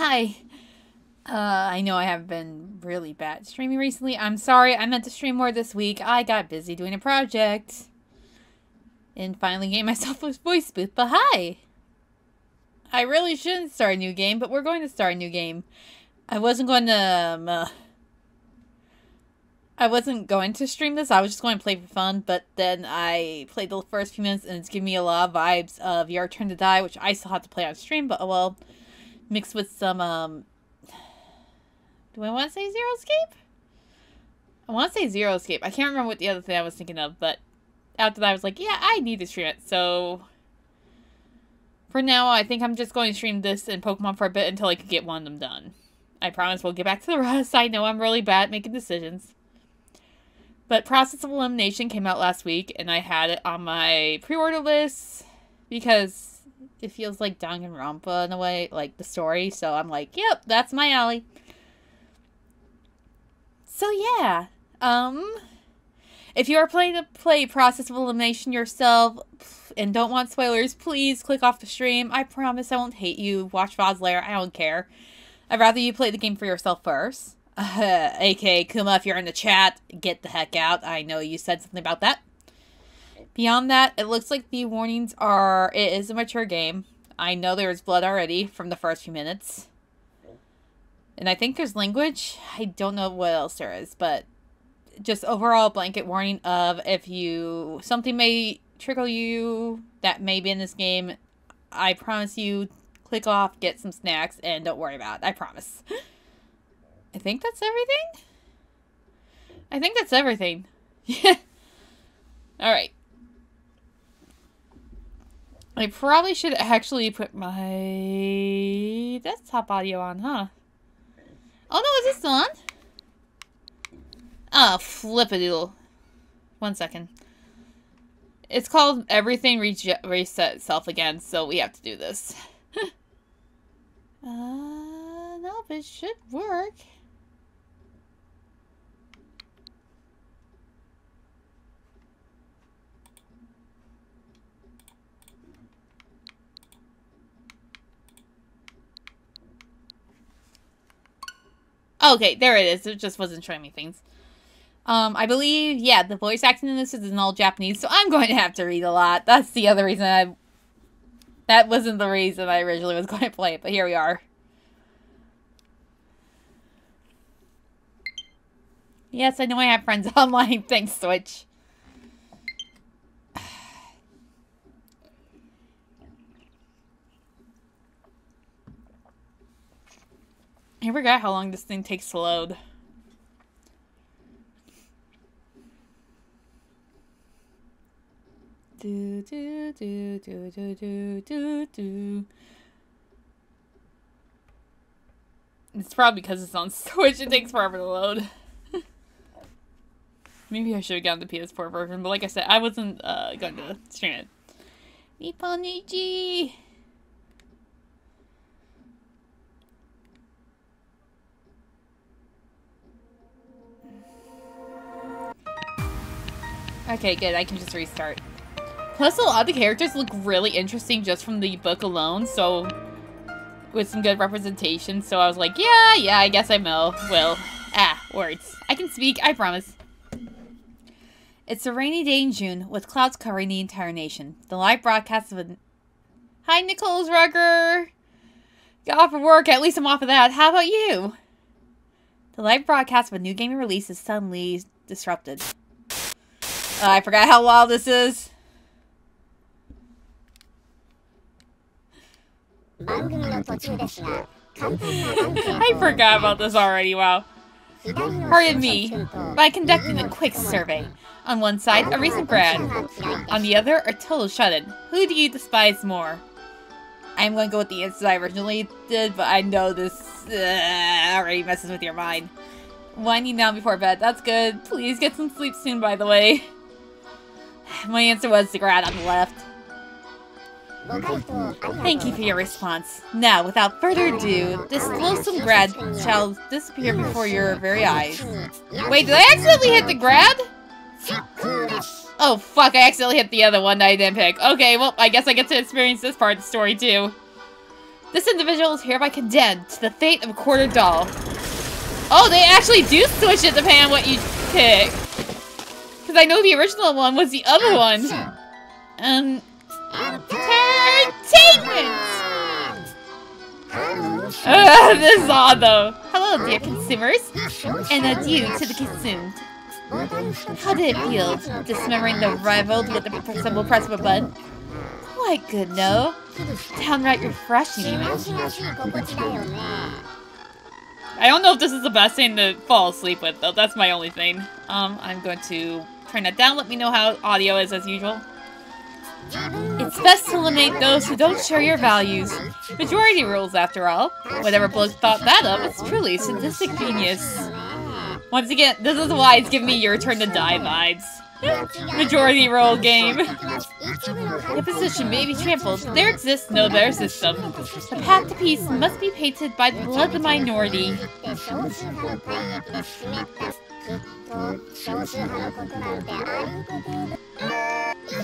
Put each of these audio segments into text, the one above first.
Hi. I know I have been really bad streaming recently. I'm sorry. I meant to stream more this week. I got busy doing a project. And finally getting myself a voice booth. But hi! I really shouldn't start a new game, but we're going to start a new game. I wasn't going to stream this. I was just going to play for fun, but then I played the first few minutes and it's giving me a lot of vibes of Your Turn to Die, which I still have to play on stream, but well, mixed with some, do I want to say Zero Escape? I want to say Zero Escape. I can't remember what the other thing I was thinking of, but after that I was like, yeah, I need to stream it, so for now, I think I'm just going to stream this and Pokemon for a bit until I can get one of them done. I promise we'll get back to the rest. I know I'm really bad at making decisions. But Process of Elimination came out last week, and I had it on my pre-order list because it feels like Danganronpa in a way, like the story. So I'm like, yep, that's my alley. So yeah, if you are planning to play Process of Elimination yourself and don't want spoilers, please click off the stream. I promise I won't hate you. Watch VODs later. I don't care. I'd rather you play the game for yourself first. AK Kuma, if you're in the chat, get the heck out. I know you said something about that. Beyond that, it looks like the warnings are... It is a mature game. I know there's blood already from the first few minutes. And I think there's language. I don't know what else there is, but just overall blanket warning of if you... Something may trigger you that may be in this game. I promise you, click off, get some snacks, and don't worry about it. I promise. I think that's everything? I think that's everything. Yeah. Alright. I probably should actually put my desktop audio on, huh? Oh no, is this on? Oh, flip-a-doodle. 1 second. It's called Everything Reset Itself Again, so we have to do this. Nope, it should work. Okay, there it is. It just wasn't showing me things. I believe, yeah, the voice acting in this is in all Japanese, so I'm going to have to read a lot. That's the other reason that wasn't the reason I originally was going to play it, but here we are. Yes, I know I have friends online. Thanks, Switch. I forgot how long this thing takes to load. Do do do do do do do do. It's probably because it's on Switch. It takes forever to load. Maybe I should have gotten the PS4 version, but like I said, I wasn't going to stream it. Nipponichi! Okay, good. I can just restart. Plus, a lot of the characters look really interesting just from the book alone, so... With some good representation, so I was like, yeah, I guess I will. Words. I can speak, I promise. It's a rainy day in June, with clouds covering the entire nation. The live broadcast of a... Hi, Nichols Rugger! Got off of work, at least I'm off of that. How about you? The live broadcast of a new gaming release is suddenly disrupted. I forgot how wild this is. I forgot about this already, wow. Pardon me, by conducting a quick survey. On one side, a recent grad. On the other, a total shut-in. Who do you despise more? I'm going to go with the answer I originally did, but I know this already messes with your mind. Winding down before bed, that's good. Please get some sleep soon, by the way. My answer was the grad on the left. Thank you for your response. Now, without further ado, this loathsome grad shall disappear before your very eyes. Wait, did I accidentally hit the grad? Oh, fuck, I accidentally hit the other one that I didn't pick. Okay, well, I guess I get to experience this part of the story, too. This individual is hereby condemned to the fate of a quarter doll. Oh, they actually do switch it depending on what you pick. Because I know the original one was the other one. Entertainment! This is odd though. Hello, dear consumers, and adieu to the consumed. How did it feel, dismembering the rivaled with the simple press of a button? Quite good, no? Downright refreshing, even. I don't know if this is the best thing to fall asleep with, though. That's my only thing. I'm going to turn that down. Let me know how audio is, as usual. It's best to eliminate those who don't share your values. Majority rules, after all. Whatever bloke thought that up, it's truly sadistic genius. Once again, this is why it's giving me Your Turn to Die vibes. Majority rule game. The position may be trampled, but there exists no better system. The path to peace must be painted by the blood of the minority.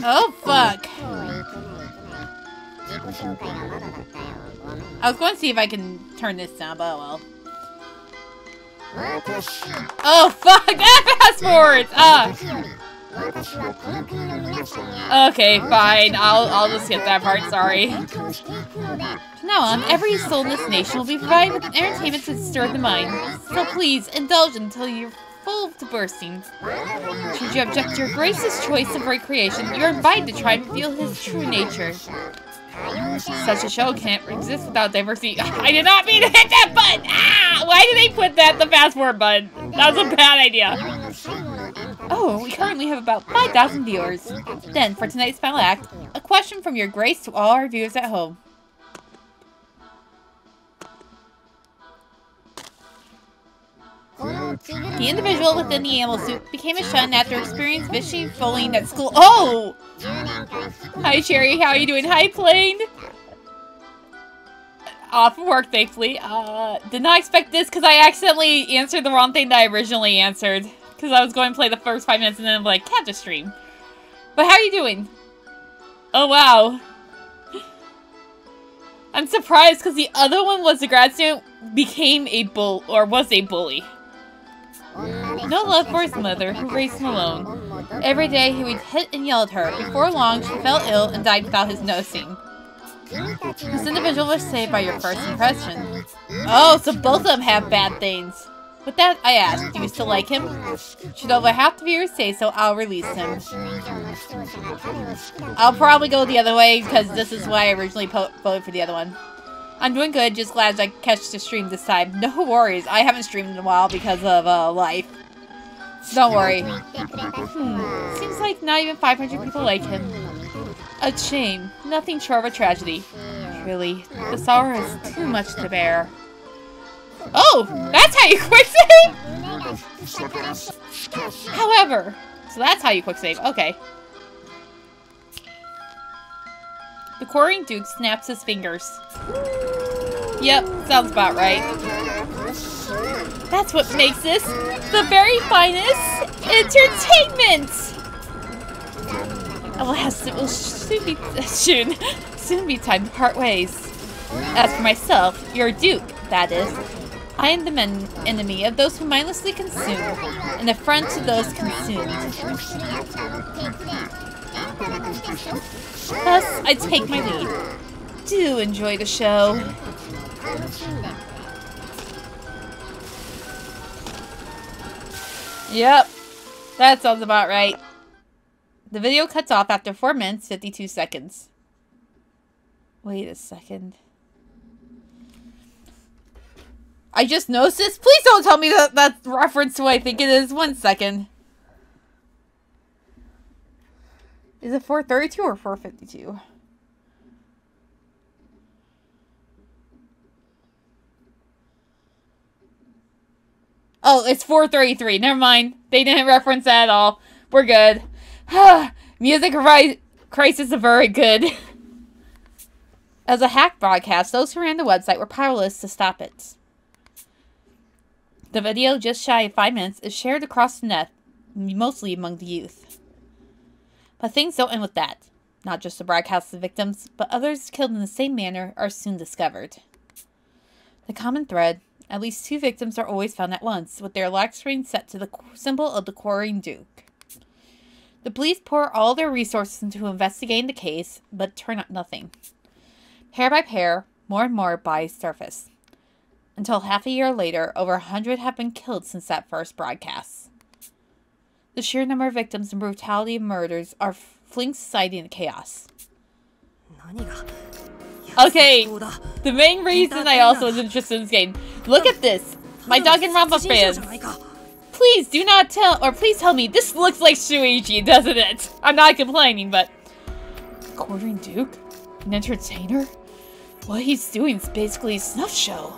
Oh, fuck. I was going to see if I can turn this down, but oh well. Oh, fuck! That fast forwards! Okay, fine. I'll just skip that part, sorry. From now on, every soul in this nation will be provided with entertainment to stir the mind. So please, indulge until you're full to bursting. Should you object to your Grace's choice of recreation, you're invited to try and reveal his true nature. Such a show can't exist without diversity. I did not mean to hit that button! Ah! Why did they put that the fast forward button? That was a bad idea. Oh, we currently have about 5,000 viewers. Then, for tonight's final act, a question from your Grace to all our viewers at home. The individual within the animal suit became a shun after experiencing vicious bullying at school. Oh! Hi, Sherry. How are you doing? Hi, Plane. Off of work, thankfully. Did not expect this because I accidentally answered the wrong thing that I originally answered. Because I was going to play the first 5 minutes and then I'm like, catch a stream. But how are you doing? Oh, wow. I'm surprised because the other one was a grad student became a was a bully. No love for his mother, who raised him alone. Every day he would hit and yell at her. Before long, she fell ill and died without his noticing. This individual was saved by your first impression. Oh, so both of them have bad things. With that, I asked, do you still like him? Should over half the viewers say so, I'll release him. I'll probably go the other way, because this is why I originally voted for the other one. I'm doing good, just glad I catch the stream this time. No worries, I haven't streamed in a while because of life. So don't worry. Seems like not even 500 people like him. A shame. Nothing short of a tragedy. Really, the sorrow is too much to bear. Oh, that's how you quick save? However, so that's how you quick save. Okay. The quarrying Duke snaps his fingers. Yep, sounds about right. That's what makes this the very finest entertainment! Alas, it will soon be time to part ways. As for myself, your Duke, that is, I am the enemy of those who mindlessly consume, and a friend to those consumed. Thus, I take my leave. Do enjoy the show. Yep, that sounds about right. The video cuts off after 4 minutes, 52 seconds. Wait a second. I just noticed this. Please don't tell me that that's reference to what I think it is. 1 second. Is it 432 or 452? Oh, it's 433. Never mind. They didn't reference that at all. We're good. Music crisis is very good. As a hack broadcast, those who ran the website were powerless to stop it. The video, just shy of 5 minutes, is shared across the net, mostly among the youth. But things don't end with that. Not just the broadcast victims, but others killed in the same manner are soon discovered. The common thread: at least 2 victims are always found at once, with their lock screen set to the symbol of the quarrying Duke. The police pour all their resources into investigating the case, but turn up nothing. Pair by pair, more and more bodies surface. Until half a year later, over 100 have been killed since that first broadcast. The sheer number of victims and brutality of murders are fleeing society into chaos. Okay, the main reason I also was interested in this game. Look at this! My Danganronpa fans! Please do not tell, or please tell me, this looks like Shuichi, doesn't it? I'm not complaining, but... Quartering Duke? An entertainer? What he's doing is basically a snuff show.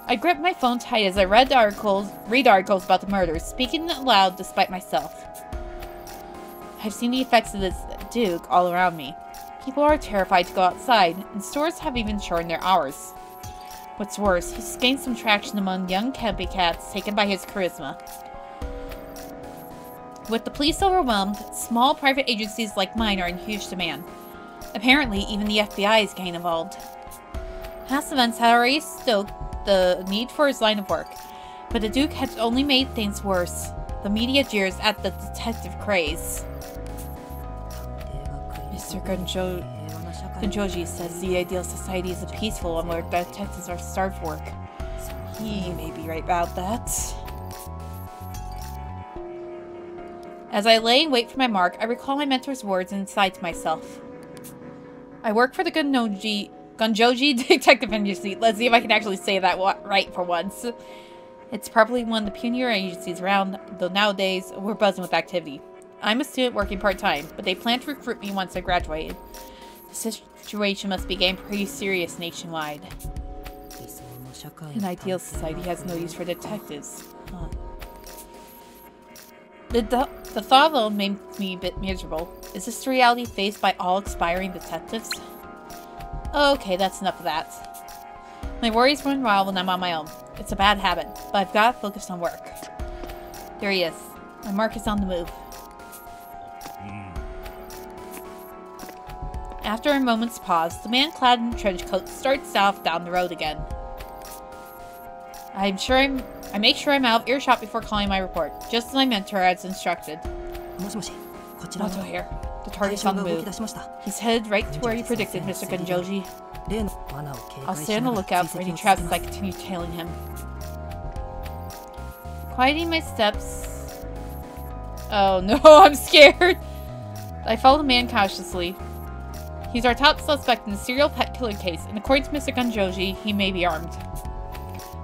I gripped my phone tight as I read articles about the murders, speaking aloud despite myself. I've seen the effects of this Duke all around me. People are terrified to go outside, and stores have even shortened their hours. What's worse, he's gained some traction among young copycats taken by his charisma. With the police overwhelmed, small private agencies like mine are in huge demand. Apparently, even the FBI is getting involved. Past events had already stoked the need for his line of work, but the Duke had only made things worse. The media jeers at the detective craze. Mr. Gunjoji says the ideal society is a peaceful one where detectives are starved for work. He may be right about that. As I lay and wait for my mark, I recall my mentor's words and sighed to myself. I work for the Gunjoji Detective Agency. Let's see if I can actually say that right for once. It's probably one of the pioneer agencies around, though nowadays we're buzzing with activity. I'm a student working part-time, but they plan to recruit me once I graduated. The situation must be getting pretty serious nationwide. An ideal society has no use for detectives. Huh. The thought alone made me a bit miserable. Is this the reality faced by all aspiring detectives? Okay, that's enough of that. My worries run wild when I'm on my own. It's a bad habit, but I've got to focus on work. There he is. My mark is on the move. After a moment's pause, the man clad in a trench coat starts south down the road again. I make sure I'm out of earshot before calling my report, just as my mentor has instructed. Moto here. The target's on the move. He's headed right to where you predicted, Mr. Gunjoji. I'll stay on the lookout for any traps as I continue tailing him. Quieting my steps... Oh no, I'm scared! I follow the man cautiously. He's our top suspect in the serial pet killer case, and according to Mr. Gunjoji, he may be armed.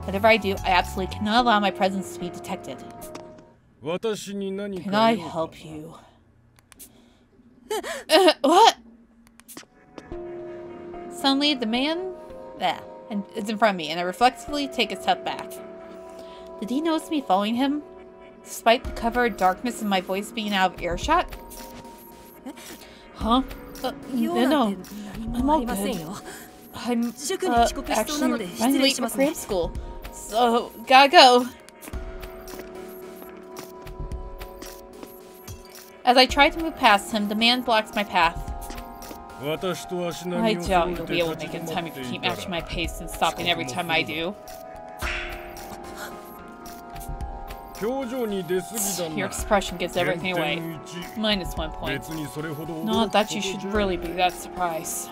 Whatever I do, I absolutely cannot allow my presence to be detected. Can I help you? What? Suddenly, the man is in front of me, and I reflexively take a step back. Did he notice me following him, despite the cover of darkness and my voice being out of earshot? Huh? No, I'm all good. I'm actually running late for cram school, so gotta go. As I try to move past him, the man blocks my path. I doubt you'll be able to make it in time if you keep matching my pace and stopping every time I do. Your expression gives everything away. -1 point. Not that you should really be that surprised.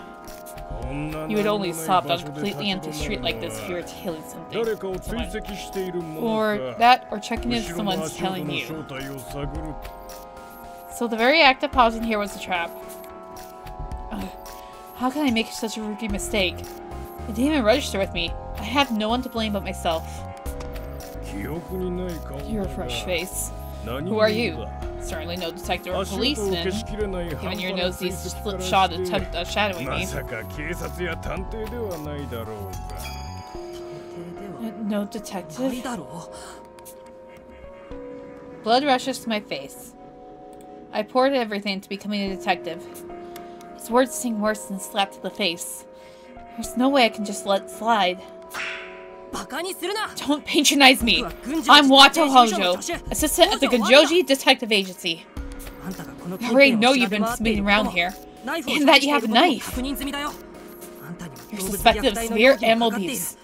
You would only stop on a completely empty street like this if you were tailing something. Or that, or checking if someone's telling you. So the very act of pausing here was a trap. How can I make such a rookie mistake? It didn't even register with me. I have no one to blame but myself. You're a fresh face. Who are you? Certainly no detective or policeman, given your nosy slipshod attempt at shadowing me. No detective? Blood rushes to my face. I poured everything into becoming a detective. His words sting worse than a slap to the face. There's no way I can just let it slide. Don't patronize me! I'm Wato Hojo, assistant at the Gunjoji Detective Agency. I already know you've been snooping around here, and that you have a knife. You're suspected of severe animal abuse.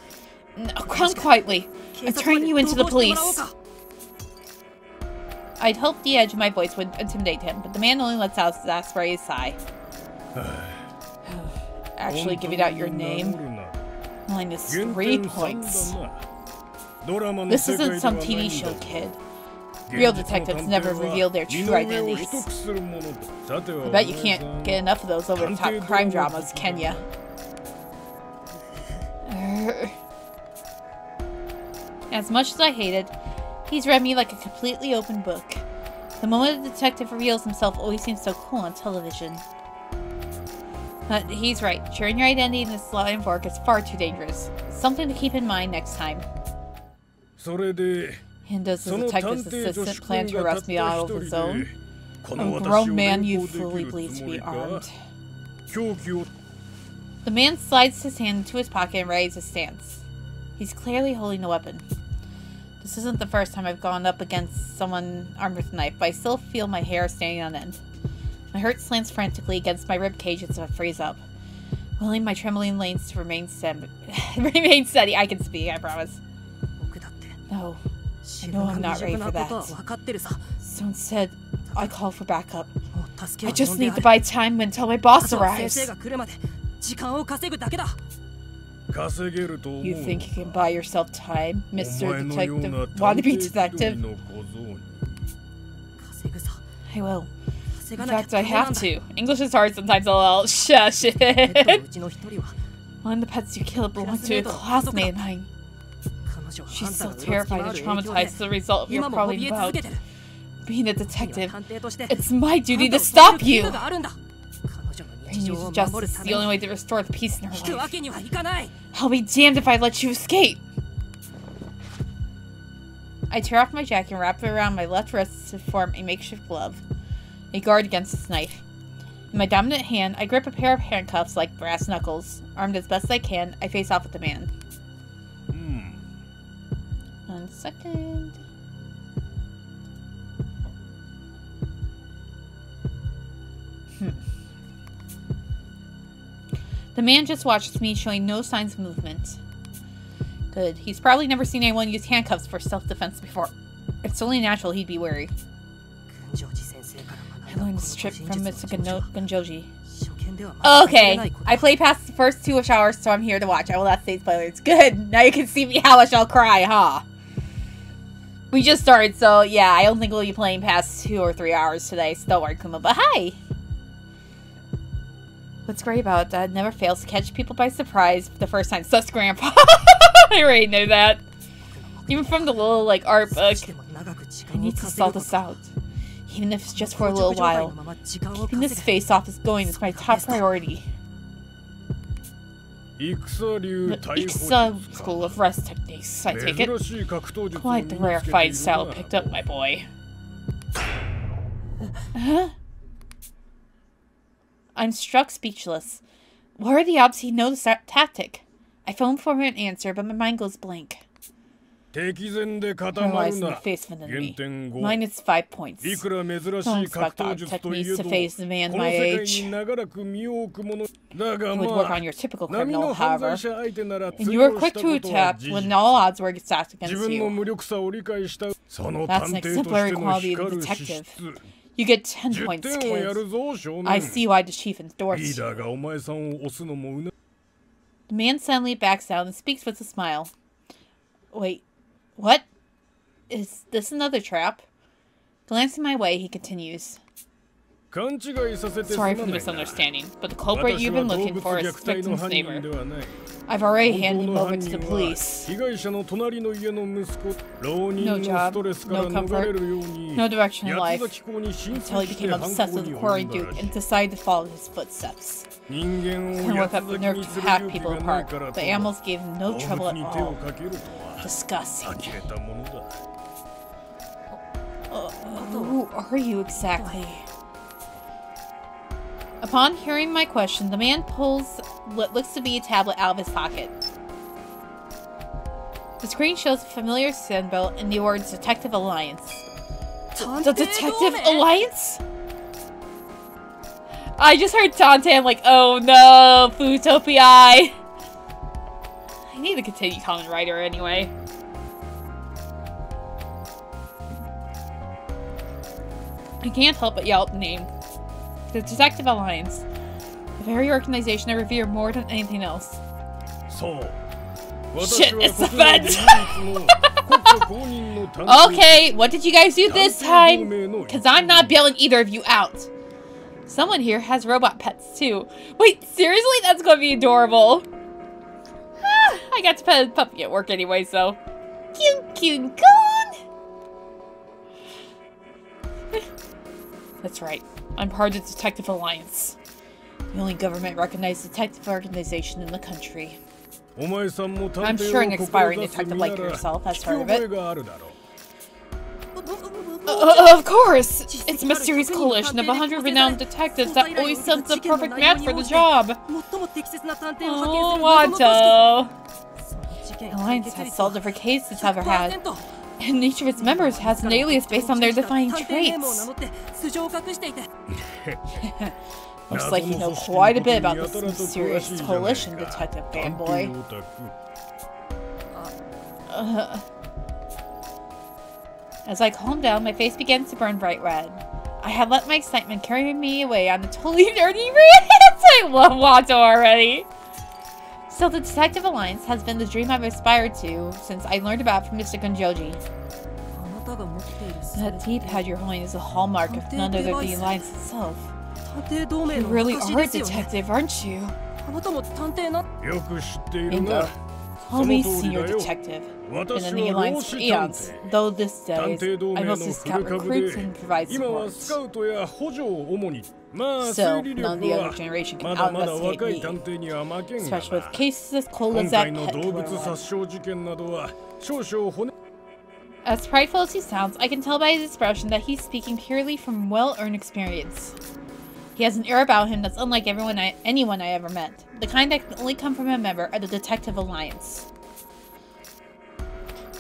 No, come quietly. I turn you into the police. I'd hoped the edge of my voice would intimidate him, but the man only lets out an exasperated sigh. Actually giving out your name? -3 points. This isn't some TV show, kid. Real detectives never reveal their true identities. I bet you can't get enough of those over-the-top crime dramas, can ya? As much as I hated, he's read me like a completely open book. The moment a detective reveals himself always seems so cool on television. But he's right. Sharing your identity in this line of work is far too dangerous. Something to keep in mind next time. And does the detective's assistant plan to arrest me out of his own? A grown man you fully believe to be armed. The man slides his hand into his pocket and readies his stance. He's clearly holding a weapon. This isn't the first time I've gone up against someone armed with a knife, but I still feel my hair standing on end. My heart slants frantically against my ribcage as I freeze up. Willing my trembling veins to remain steady. I can speak, I promise. No, I know I'm not ready for that. So instead, I call for backup. I just need to buy time until my boss arrives. You think you can buy yourself time, Mr. Detective, wannabe detective? I will. In fact, I have to. English is hard sometimes, lol. Shush it. One of the pets you killed belonged to a classmate of mine. She's so terrified and traumatized as a result of your crawling about. Being a detective, it's my duty to stop you! Bringing you to justice is the only way to restore the peace in her life. I'll be damned if I let you escape! I tear off my jacket and wrap it around my left wrist to form a makeshift glove. A guard against this knife. In my dominant hand, I grip a pair of handcuffs like brass knuckles. Armed as best I can, I face off with the man. 1 second. The man just watches me, showing no signs of movement. Good. He's probably never seen anyone use handcuffs for self-defense before. It's only natural he'd be wary. I learned this trick from Mr. Gunjoji. Okay, I played past the first 2 hours, so I'm here to watch. I will not say spoilers. Good. Now you can see me how much I'll cry, huh? We just started, so yeah, I don't think we'll be playing past 2 or 3 hours today. So don't worry, Kuma. But hi! What's great about that? It never fails to catch people by surprise the first time. Sus Grandpa. I already know that. Even from the little, like, art book. I need to sort this out. Even if it's just for a little while. Keeping this face-off is going is my top priority. The Iksa School of Rest Techniques, I take it. Quite the rare fight style picked up, my boy. Huh? I'm struck speechless. What are the odds he knows that tactic? I phone for an answer, but my mind goes blank. Paralyzed in the face of an enemy. -5 points. Don't expect odd techniques to phase the man my age. It would work on your typical criminal, however. And you were quick to attack when all odds were stacked against you. That's an exemplary quality of a detective. You get 10 points, kid. I see why the chief endorsed you. The man suddenly backs down and speaks with a smile. Wait, what? Is this another trap? Glancing my way, he continues. Sorry for the misunderstanding, but the culprit you've been looking for is the victim's neighbor. I've already handed him over to the police. No job, no comfort, no direction in life, until he became obsessed with the Quarry Duke and decided to follow his footsteps. Couldn't work up the nerve to hack people apart. The animals gave him no trouble at all. Disgusting. Who are you exactly? Upon hearing my question, the man pulls what looks to be a tablet out of his pocket. The screen shows a familiar symbol and the words Detective Alliance. The Detective Alliance? I just heard Tante. I'm like, oh no, Foodtopia. I need to continue Kamen Rider anyway. I can't help but yell out the name. The Detective Alliance. The very organization I revere more than anything else. Shit, it's the feds! Okay, what did you guys do this time? Because I'm not bailing either of you out. Someone here has robot pets too. Wait, seriously? That's gonna be adorable. I got to pet a puppy at work anyway, so. Cute gone! That's right. I'm part of the Detective Alliance. The only government-recognized detective organization in the country. I'm sure an expiring detective like yourself has heard of it. Of course! It's a mysterious coalition of 100 renowned detectives that always sends the perfect match for the job. Oh, Watto. The Alliance has solved every case it's ever had. And each of its members has an alias based on their defining traits. Looks like you know quite a bit about this mysterious coalition, Detective Fanboy. As I calmed down, my face began to burn bright red. I had let my excitement carry me away on a totally nerdy rant. I love Watto already. So the Detective Alliance has been the dream I've aspired to since I learned about it from Mr. Gunjoji. That D-pad you're holding is a hallmark of none other than the Alliance itself. You really are a detective, aren't you? Bingo. Call me Senior Detective. Been in the Alliance for eons, though this days I mostly scout recruits and provide support. Still, none of the other generation can out-investigate me, especially with cases as cold as that pet killer. As prideful as he sounds, I can tell by his expression that he's speaking purely from well-earned experience. He has an air about him that's unlike anyone I ever met. The kind that can only come from a member of the Detective Alliance.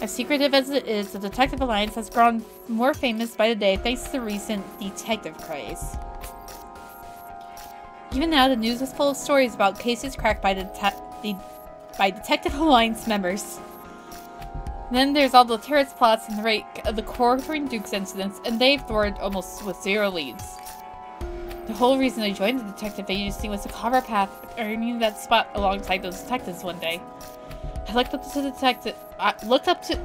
As secretive as it is, the Detective Alliance has grown more famous by the day thanks to the recent detective craze. Even now, the news is full of stories about cases cracked by Detective Alliance members. Then there's all the terrorist plots in the wake of the Corcoran Dukes incidents, and they've thwarted almost with 0 leads. The whole reason I joined the detective agency was to carve a path, earning that spot alongside those detectives one day. I looked up to the detective. Looked up to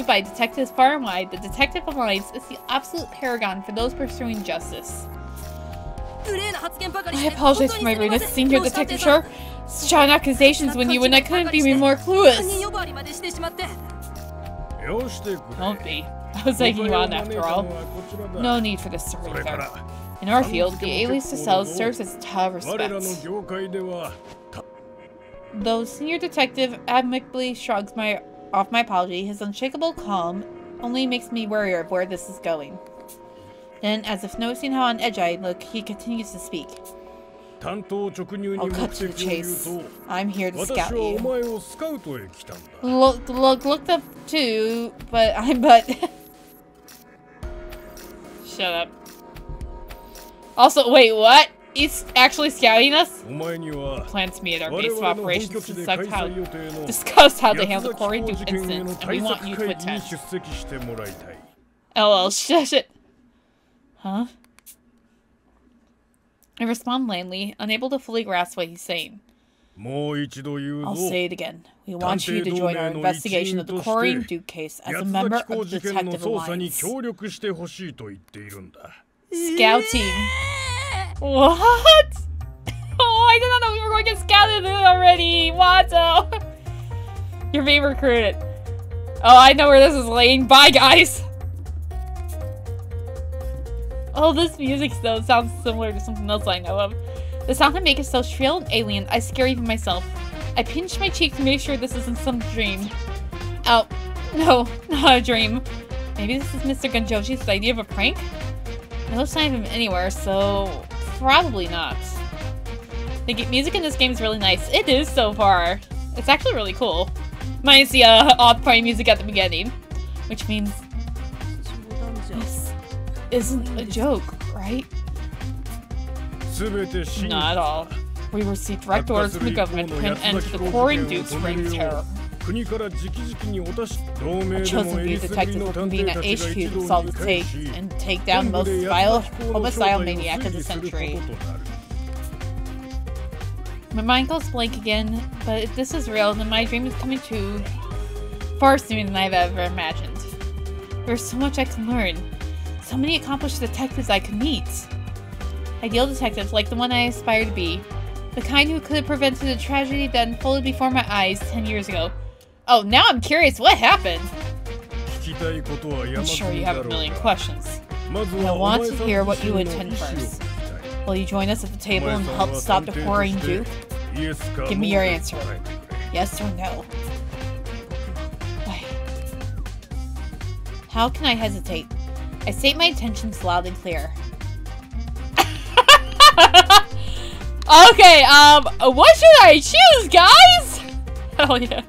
by detectives far and wide. The Detective Alliance is the absolute paragon for those pursuing justice. I apologize for my rudeness, Senior Detective Sharp. Strong accusations when I couldn't be more clueless. Don't be. I was taking you on after all. No need for this sorry affair. In our field, the alias to sell serves as a tile of respect. Though Senior Detective amicably shrugs off my apology, his unshakable calm only makes me warier of where this is going. Then, as if noticing how on edge I look, he continues to speak. I'll cut to the chase. I'm here to scout you. Looked up too, but Shut up. Also, wait, what? He's actually scouting us? Planned to meet at our base of operations to discuss how to handle the Corey Duke incident, and we want you to attend. LL, shit. Huh? I respond lamely, unable to fully grasp what he's saying. I'll say it again. We want you to join our investigation of the Corey Duke case as a member of the Detective Alliance. Scouting. What? Oh, I did not know we were going to get scouted already. Watto. You're being recruited. Oh, I know where this is leading. Bye, guys. Oh, this music though sounds similar to something else I know of. The sound I make is so shrill and alien, I scare even myself. I pinch my cheek to make sure this isn't some dream. Oh, no, not a dream. Maybe this is Mr. Gunjoji's idea of a prank? No sign of him anywhere, so probably not. The music in this game is really nice. It is so far. It's actually really cool. Minus the odd party music at the beginning, which means isn't a joke, right? Not at all. We received direct orders from the government to put an end to the quarrying Duke's reign of terror. Our chosen few detectives will convene at HQ to solve the case and take down the most vile homicidal maniac of the century. My mind goes blank again, but if this is real, then my dream is coming true far sooner than I've ever imagined. There's so much I can learn. So many accomplished detectives I could meet. Ideal detectives like the one I aspire to be. The kind who could have prevented a tragedy that unfolded before my eyes 10 years ago. Oh, now I'm curious, what happened? I'm sure you have a million questions. I want to hear what you intend first. Will you join us at the table and help stop the quarrying Duke? Give me your answer. Yes or no? Wait. How can I hesitate? I state my intentions loud and clear. Okay, what should I choose, guys? Hell yeah.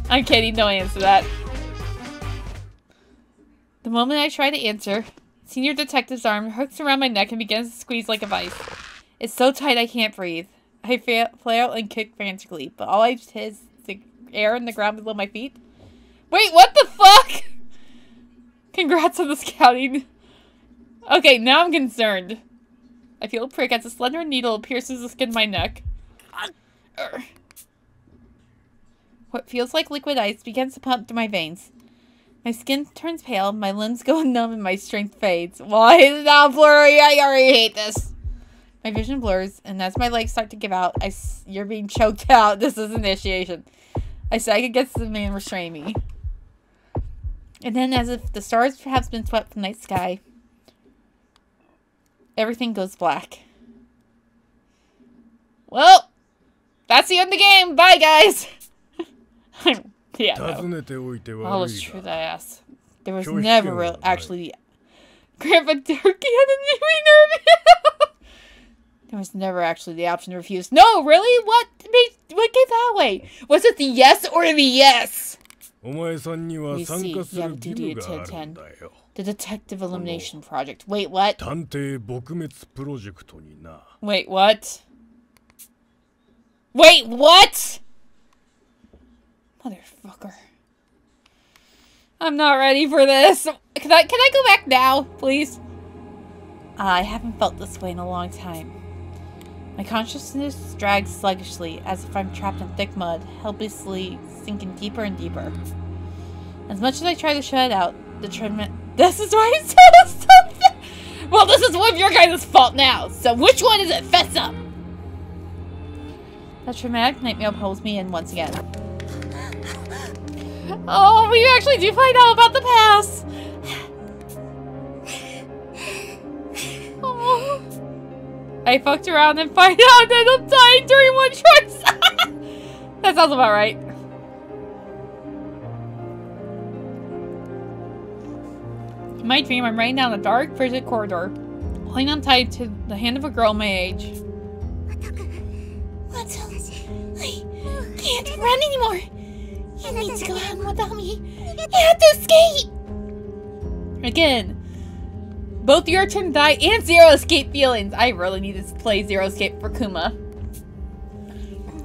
I'm kidding, don't answer that. The moment I try to answer, Senior Detective's arm hooks around my neck and begins to squeeze like a vice. It's so tight I can't breathe. I flail and kick frantically, but all I hit is the air and the ground below my feet. Wait, what the fuck? Congrats on the scouting. Okay, now I'm concerned. I feel a prick as a slender needle pierces the skin of my neck. What feels like liquid ice begins to pump through my veins. My skin turns pale, my limbs go numb, and my strength fades. Why is it now blurry? I already hate this. My vision blurs, and as my legs start to give out, you're being choked out. This is initiation. I sag against the man restraining me. And then, as if the stars have been swept from the night sky, everything goes black. Well, that's the end of the game. Bye, guys. Yeah, no. All was true that I asked. There was never actually... Grandpa Turkey had a nerve. There was never actually the option to refuse. No, really? What gave that away? Was it the yes or the yes? You see, you have a duty to attend. The Detective Elimination Project. Wait, what? Wait, what? Wait, what? Motherfucker. I'm not ready for this. Can I go back now, please? I haven't felt this way in a long time. My consciousness drags sluggishly, as if I'm trapped in thick mud, helplessly sinking deeper and deeper. As much as I try to shut it out, this is why I said something. Well, this is one of your guys' fault now. So which one is it? Fess up. That traumatic nightmare pulls me in once again. Oh, we actually do find out about the past. Oh. I fucked around and find out that I'm dying during one choice. That sounds about right. In my dream, I'm running down a dark, frigid corridor, holding on tight to the hand of a girl my age. I can't run anymore. You need to go out without me. You have to escape! Again. Both your turn to die and Zero Escape feelings. I really need to play Zero Escape for Kuma.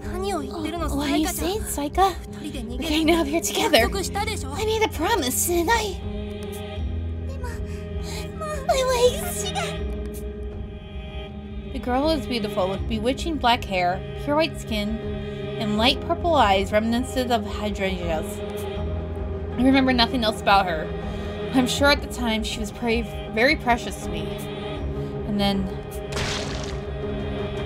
What are you saying, Saika? We're getting out of here together. I made a promise, didn't I? My legs. The girl is beautiful with bewitching black hair, pure white skin, and light purple eyes reminiscent of hydrangeas. I remember nothing else about her. I'm sure at the time she was very precious to me. And then,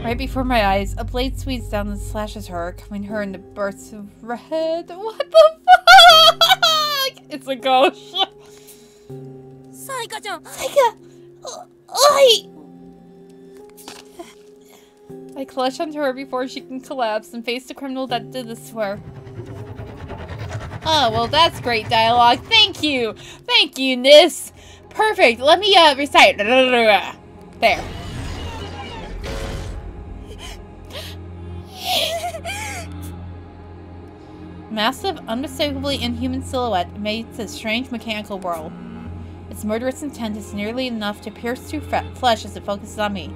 right before my eyes, a blade sweeps down and slashes her, covering her into bursts of red. What the fuck? It's a ghost. Saika-chan! Saika! I clutch onto her before she can collapse and face the criminal that did this to her. Oh, well, that's great dialogue. Thank you! Thank you, Nis! Perfect! Let me, recite. There. Massive, unmistakably inhuman silhouette makes a strange mechanical whirl. Its murderous intent is nearly enough to pierce through flesh as it focuses on me.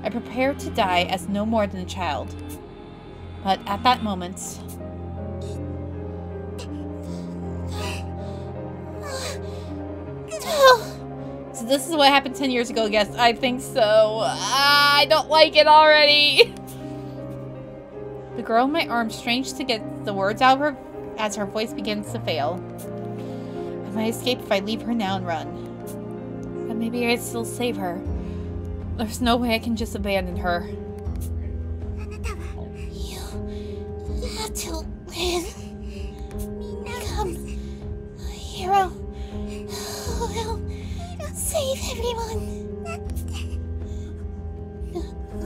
I prepare to die as no more than a child. But at that moment... So this is what happened 10 years ago, yes, I think so. I don't like it already. The girl in my arms strains to get the words out of her as her voice begins to fail. I might escape if I leave her now and run. But maybe I'd still save her. There's no way I can just abandon her. You have to live. Become a hero who will save everyone.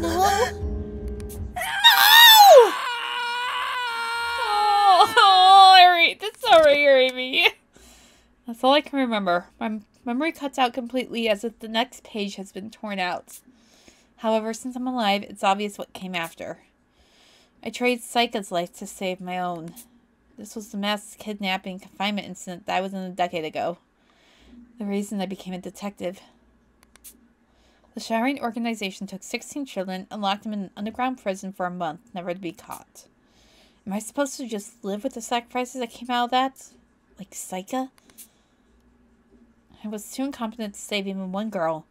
No. That's so angry me. That's all I can remember. My memory cuts out completely as if the next page has been torn out. However, since I'm alive, it's obvious what came after. I traded Saika's life to save my own. This was the mass kidnapping confinement incident that was in a decade ago. The reason I became a detective. The shattering organization took 16 children and locked them in an underground prison for a month, never to be caught. Am I supposed to just live with the sacrifices that came out of that? Like Saika? I was too incompetent to save even one girl.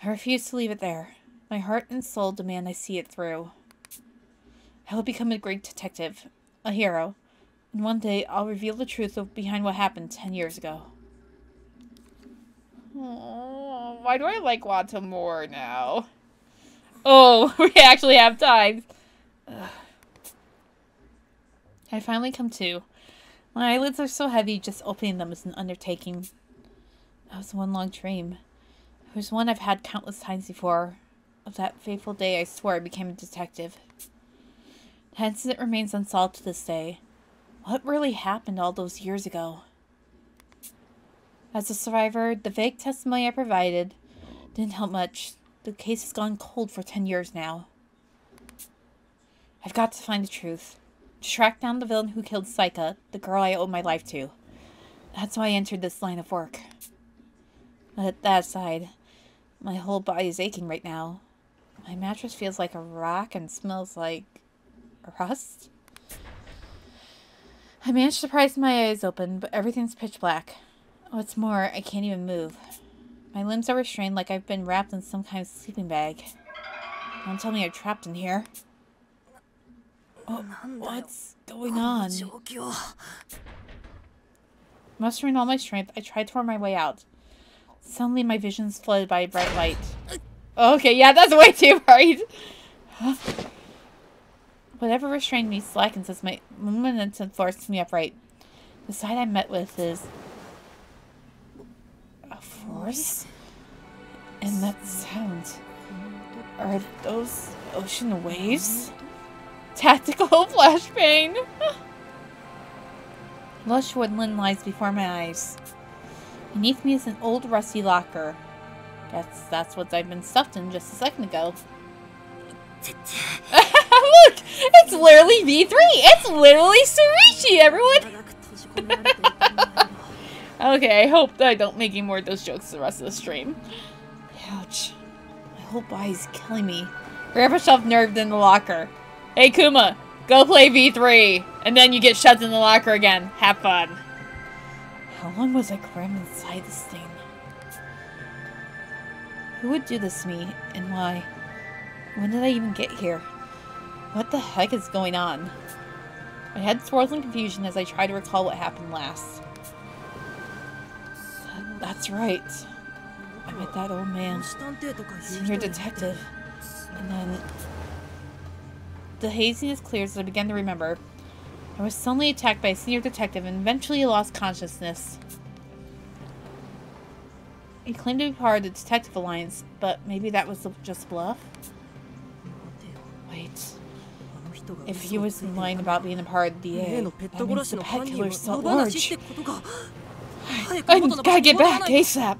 I refused to leave it there. My heart and soul demand I see it through. I will become a great detective, a hero, and one day I'll reveal the truth behind what happened 10 years ago. Oh, why do I like Wata more now? Oh, we actually have time. Ugh. I finally come to. My eyelids are so heavy, just opening them is an undertaking. That was one long dream. It was one I've had countless times before. Of that fateful day I swore I became a detective. The incident remains unsolved to this day. What really happened all those years ago? As a survivor, the vague testimony I provided didn't help much. The case has gone cold for 10 years now. I've got to find the truth. To track down the villain who killed Saika, the girl I owe my life to. That's why I entered this line of work. But that aside, my whole body is aching right now. My mattress feels like a rock and smells like rust. I managed to prise my eyes open, but everything's pitch black. What's more, I can't even move. My limbs are restrained like I've been wrapped in some kind of sleeping bag. Don't tell me I'm trapped in here. Oh, what's going on? Mustering all my strength, I tried to worm my way out. Suddenly, my vision's flooded by a bright light. Okay, yeah, that's way too bright. Whatever restrained me slackens as my momentum forces me upright. The sight I'm met with is a force? And that sound. Are those ocean waves? Tactical flashbang. Lush woodland lies before my eyes. Beneath me is an old rusty locker. That's what I've been stuffed in just a second ago. Look! It's literally V3! It's literally Surishi, everyone! Okay, I hope that I don't make any more of those jokes the rest of the stream. Ouch. My whole body's killing me. Grab yourself nerved in the locker. Hey, Kuma, go play V3, and then you get shoved in the locker again. Have fun. How long was I crammed inside this thing? Who would do this to me, and why? When did I even get here? What the heck is going on? My head swirls in confusion as I try to recall what happened last. That's right. I met that old man, senior detective, and then... The haziness clears as I begin to remember. I was suddenly attacked by a senior detective and eventually lost consciousness. He claimed to be part of the Detective Alliance, but maybe that was just bluff? Wait. If he was lying about being a part of the DA, that means the pet killer's so large. I gotta get back ASAP!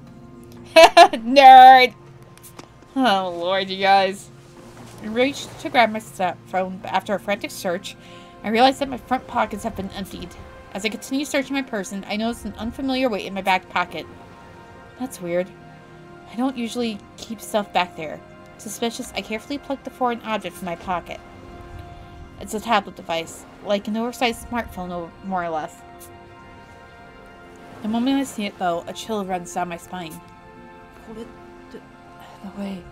Nerd! Oh lord, you guys. I reached to grab my phone, but after a frantic search, I realized that my front pockets have been emptied. As I continue searching my person, I noticed an unfamiliar weight in my back pocket. That's weird. I don't usually keep stuff back there. Suspicious, I carefully plucked the foreign object from my pocket. It's a tablet device, like an oversized smartphone, more or less. The moment I see it, though, a chill runs down my spine. No way.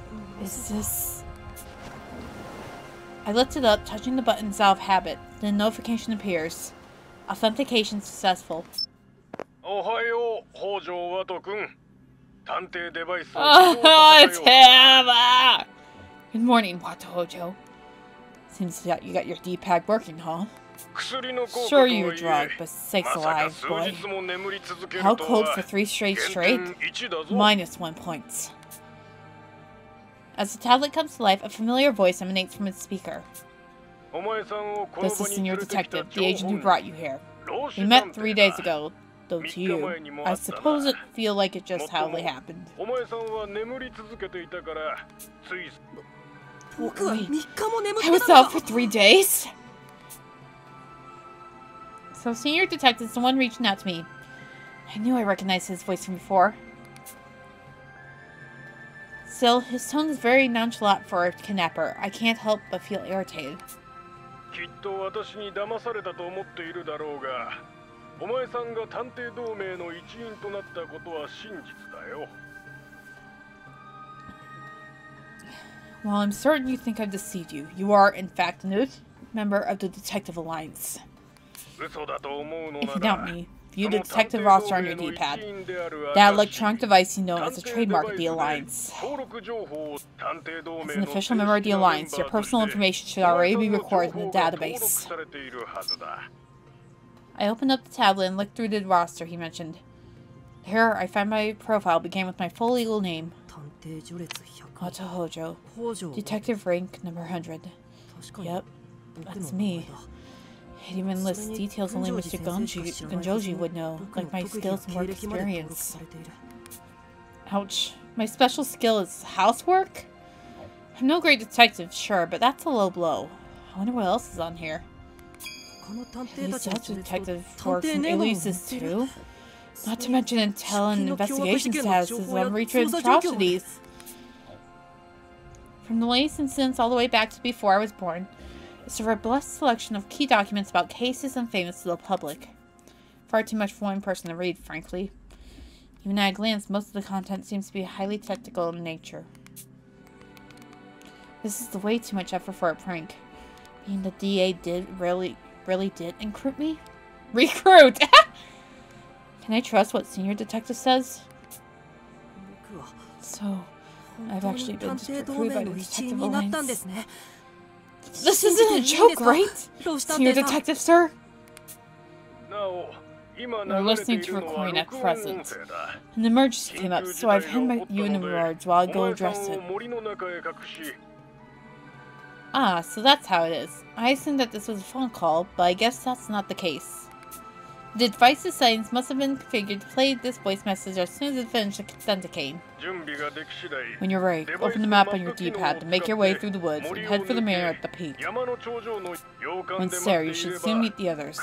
Is this... I lift it up, touching the buttons out of habit. Then a notification appears. Authentication successful. Oh, it's him! Good morning, Watahojo. Seems that you got your D-pad working, huh? Sure you're drunk, but sakes alive, boy. How cold for 3 straight? -1 point. As the tablet comes to life, a familiar voice emanates from its speaker. This is Senior Detective, the agent who brought you here. We met 3 days ago, though to you, I suppose it feel like it just hardly happened. Wait, I was out for 3 days? So Senior Detective is the one reaching out to me. I knew I recognized his voice from before. Still, his tone is very nonchalant for a kidnapper. I can't help but feel irritated. Well, I'm certain you think I've deceived you. You are, in fact, a new member of the Detective Alliance. If you doubt me, view the detective roster on your D-pad. That electronic device you know as a trademark of the Alliance. As an official member of the Alliance, your personal information should already be recorded in the database. I opened up the tablet and looked through the roster he mentioned. Here, I find my profile began with my full legal name. Watahojo. Detective rank number 100. Yep, that's me. It even lists details only Mr. Gonjoji would know, like my skills and work experience. Ouch. My special skill is housework? I'm no great detective, sure, but that's a low blow. I wonder what else is on here. These detective works in aliases too? Not to mention intel and investigation statuses on unretrieved atrocities. From the latest incidents all the way back to before I was born, it's a robust selection of key documents about cases unfamous to the public. Far too much for one person to read, frankly. Even at a glance, most of the content seems to be highly technical in nature. This is way too much effort for a prank. Mean the DA really did recruit me? Recruit! Can I trust what Senior Detective says? So, I've actually been recruited by the Detective Alliance. This isn't a joke, right? Senior Detective, sir? We're listening to recording at present. An emergency came up, so I've hidden you in the wards while I go address it. Ah, so that's how it is. I assumed that this was a phone call, but I guess that's not the case. The device's settings must have been configured to play this voice message as soon as it finished authenticating. When you're ready, open the map on your D-pad to make your way through the woods and head for the manor at the peak. Once there, you should soon meet the others.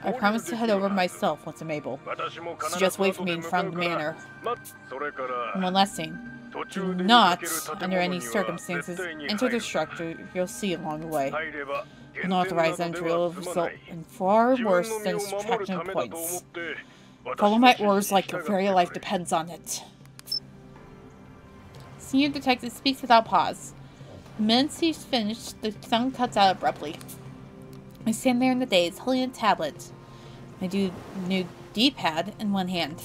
I promise to head over myself once I'm able, so just wait for me in front of the manor. And one last thing. Do not, under any circumstances, enter the structure you'll see along the way. Unauthorized entry will result in far worse than subtraction of points. Follow my orders like your very life depends on it. Senior Detective speaks without pause. The minute he's finished, the sound cuts out abruptly. I stand there in the daze, holding a tablet, my new D-pad in one hand.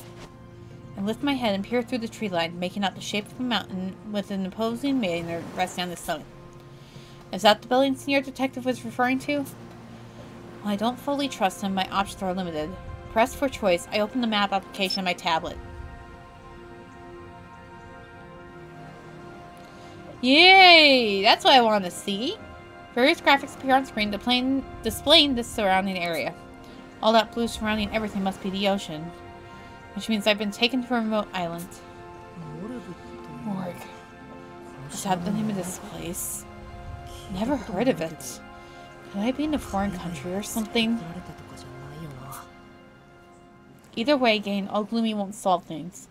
I lift my head and peer through the tree line, making out the shape of a mountain with an opposing manor resting on the summit. Is that the building Senior Detective was referring to? While I don't fully trust him, my options are limited. Pressed for choice, I open the map application on my tablet. Yay! That's what I want to see! Various graphics appear on screen displaying the surrounding area. All that blue surrounding everything must be the ocean. Which means I've been taken to a remote island. Morgue. Is that the name of this place? Never heard of it. Could I be in a foreign country or something? Either way, getting all gloomy won't solve things.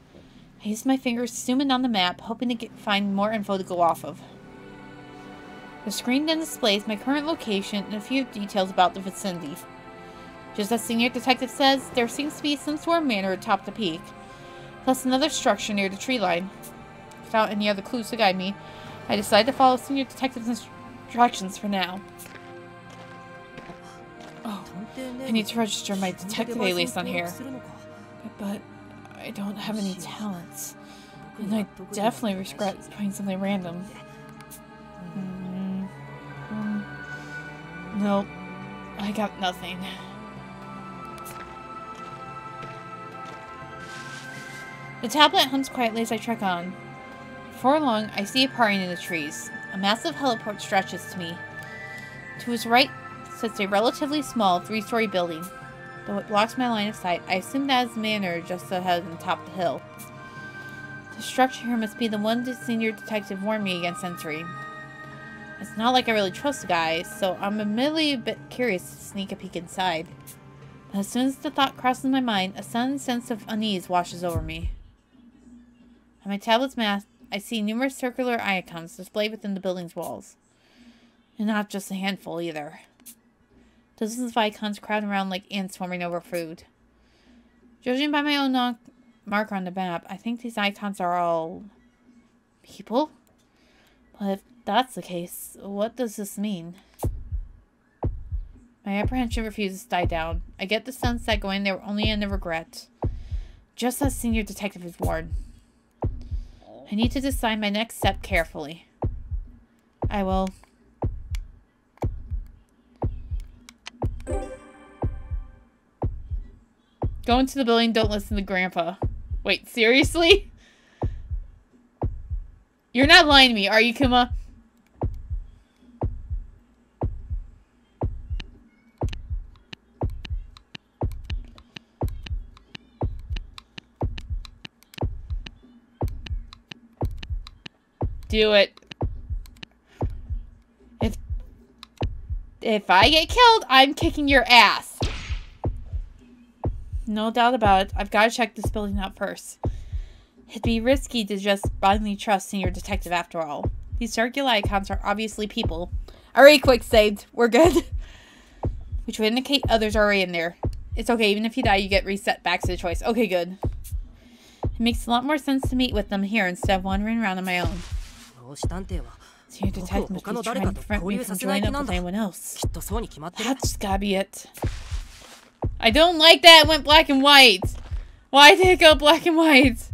I used my fingers to zoom in on the map, hoping to find more info to go off of. The screen then displays my current location and a few details about the vicinity. Just as Senior Detective says, there seems to be some sort of manor atop the peak, plus another structure near the tree line. Without any other clues to guide me, I decided to follow Senior Detective's instructions for now. Oh, I need to register my detective alias on here. But I don't have any talents. And I definitely regret trying something random. Nope. I got nothing. The tablet hums quietly as I trek on. Before long, I see it purring in the trees. A massive heliport stretches to me. To his right sits a relatively small 3-story building. Though it blocks my line of sight, I assume that is the manor just ahead on top of the hill. The structure here must be the one the Senior Detective warned me against entering. It's not like I really trust the guy, so I'm admittedly a bit curious to sneak a peek inside. But as soon as the thought crosses my mind, a sudden sense of unease washes over me. On my tablet's map, I see numerous circular icons displayed within the building's walls. And not just a handful either. Dozens of icons crowding around like ants swarming over food. Judging by my own marker on the map, I think these icons are all people? But if that's the case, what does this mean? My apprehension refuses to die down. I get the sense that going there will only end in regret. Just as Senior Detective has warned. I need to decide my next step carefully. I will. Go into the building, don't listen to Grandpa. Wait, seriously? You're not lying to me, are you, Kuma? Do it. If I get killed, I'm kicking your ass. No doubt about it. I've got to check this building out first. It'd be risky to just blindly trust Senior Detective after all. These circular icons are obviously people. Already quick saved. We're good. Which would indicate others are already in there. It's okay. Even if you die, you get reset back to the choice. Okay, good. It makes a lot more sense to meet with them here instead of wandering around on my own. Senior Detective must be trying to prevent me from joining up with anyone else. That's gotta be it. I don't like that it went black and white. Why did it go black and white?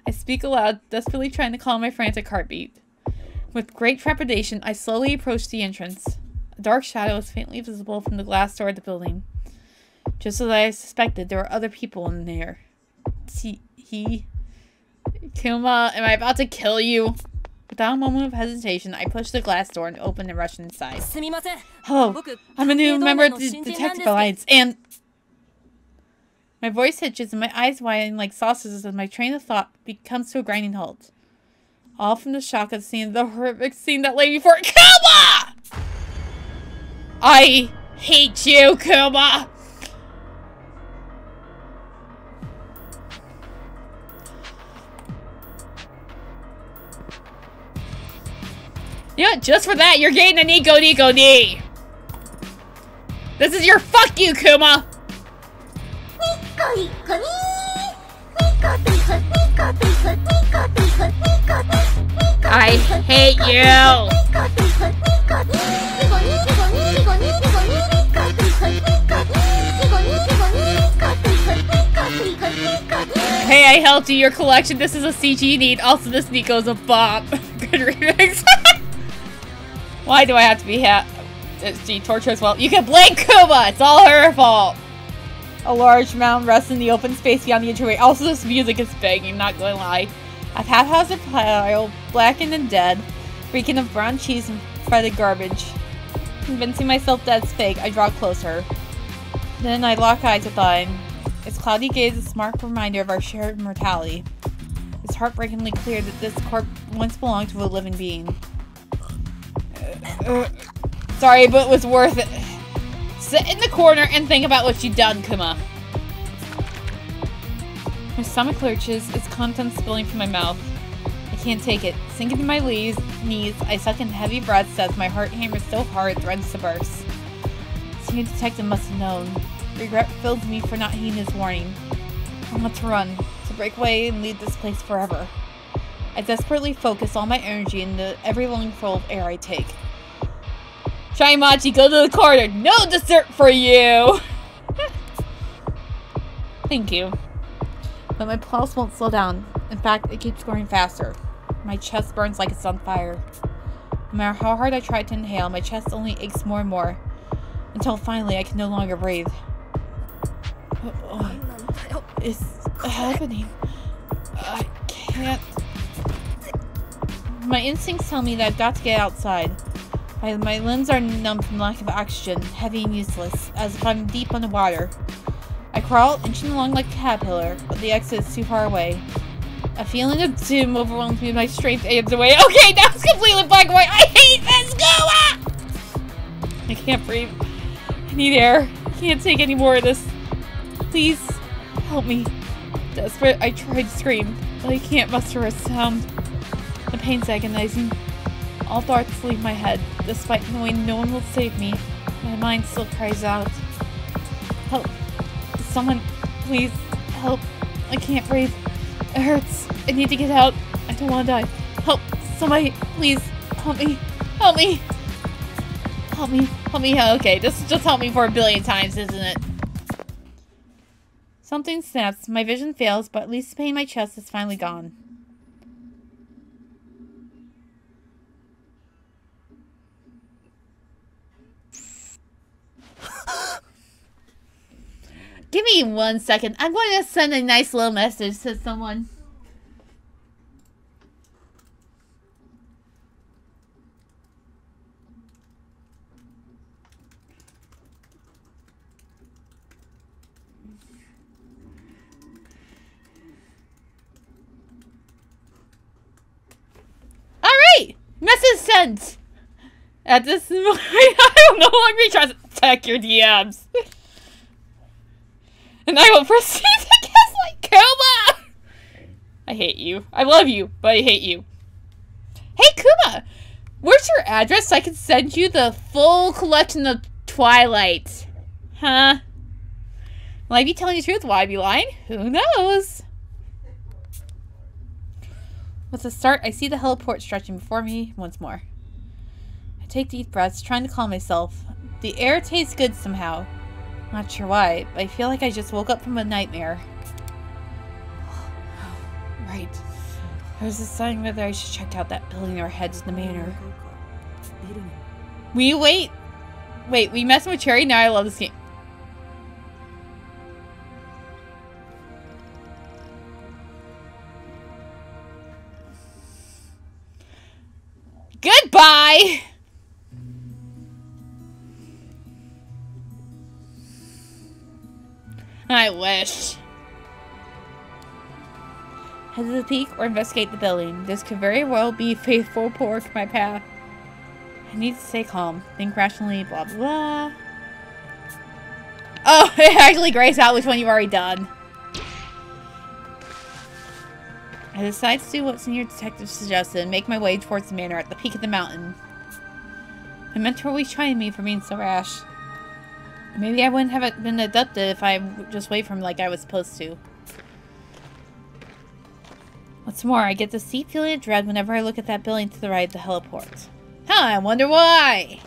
I speak aloud, desperately trying to calm my frantic heartbeat. With great trepidation, I slowly approach the entrance. A dark shadow is faintly visible from the glass door of the building. Just as I suspected, there were other people in there. Kuma, am I about to kill you? Without a moment of hesitation, I pushed the glass door and opened and rushed inside. Hello, I'm a new member of the Detective Alliance, and... My voice hitches and my eyes widen like saucers as my train of thought comes to a grinding halt. All from the shock of seeing the horrific scene that lay before- Kuma! I hate you, Kuma! You know what? Just for that, you're getting a Nico knee! This is your fuck you, Kuma! I hate you! Hey, I helped you. Your collection. This is a CG you need. Also, this Nico's a bop. Good remix. Why do I have to be torture as well? You can blame Kuma! It's all her fault! A large mound rests in the open space beyond the entryway. Also, this music is banging, not gonna lie. A haphazard pile, blackened and dead, reeking of brown cheese and fretted garbage. Convincing myself that it's fake, I draw closer. Then I lock eyes with Ayn. Its cloudy gaze is a stark reminder of our shared mortality. It's heartbreakingly clear that this corpse once belonged to a living being. Sorry, but it was worth it. Sit in the corner and think about what you've done, Kuma. My stomach lurches, its contents spilling from my mouth. I can't take it. Sinking to my knees, I suck in heavy breaths as my heart hammers so hard it threatens to burst. Senior detective must have known. Regret fills me for not heeding his warning. I want to run, to break away and leave this place forever. I desperately focus all my energy into every lungful of air I take. Shaimachi, go to the corner! No dessert for you! Thank you. But my pulse won't slow down. In fact, it keeps going faster. My chest burns like it's on fire. No matter how hard I try to inhale, my chest only aches more and more. Until finally I can no longer breathe. What is happening? I can't. My instincts tell me that I've got to get outside. My limbs are numb from lack of oxygen, heavy and useless, as if I'm deep underwater. I crawl, inching along like a caterpillar, but the exit is too far away. A feeling of doom overwhelms me and my strength ebbs away. Okay, now it's completely black and white. I hate this! Go! Ah! I can't breathe. I need air. I can't take any more of this. Please, help me. Desperate, I try to scream, but I can't muster a sound. The pain's agonizing. All thoughts leave my head, despite knowing no one will save me. My mind still cries out. Help. Someone, please, help. I can't breathe. It hurts. I need to get out. I don't want to die. Help. Somebody, please, help me. Help me. Help me. Help me. Okay, just help me for a billion times, isn't it? Something snaps. My vision fails, but at least the pain in my chest is finally gone. Give me 1 second. I'm going to send a nice little message to someone. Alright! Message sent! At this point, I will no longer try to check your DMs. And I will proceed to gaslight Kuma! I hate you. I love you, but I hate you. Hey, Kuma! Where's your address so I can send you the full collection of Twilight? Huh? Will I be telling the truth? Will I be lying? Who knows? With a start, I see the heliport stretching before me once more. I take deep breaths, trying to calm myself. The air tastes good somehow. Not sure why, but I feel like I just woke up from a nightmare. Right. I was deciding whether I should check out that building or head to the manor. Will you wait? Wait, we messing with Cherry? Now I love this game. Goodbye! I wish. Head to the peak or investigate the building. This could very well be faithful fork my path. I need to stay calm. Think rationally, blah blah blah. Oh, it actually grays out which one you've already done. I decide to do what Senior Detective suggested and make my way towards the manor at the peak of the mountain. My mentor always chided me for being so rash. Maybe I wouldn't have been abducted if I just waited for him like I was supposed to. What's more, I get this deep feeling of dread whenever I look at that building to the right of the heliport. Huh, I wonder why!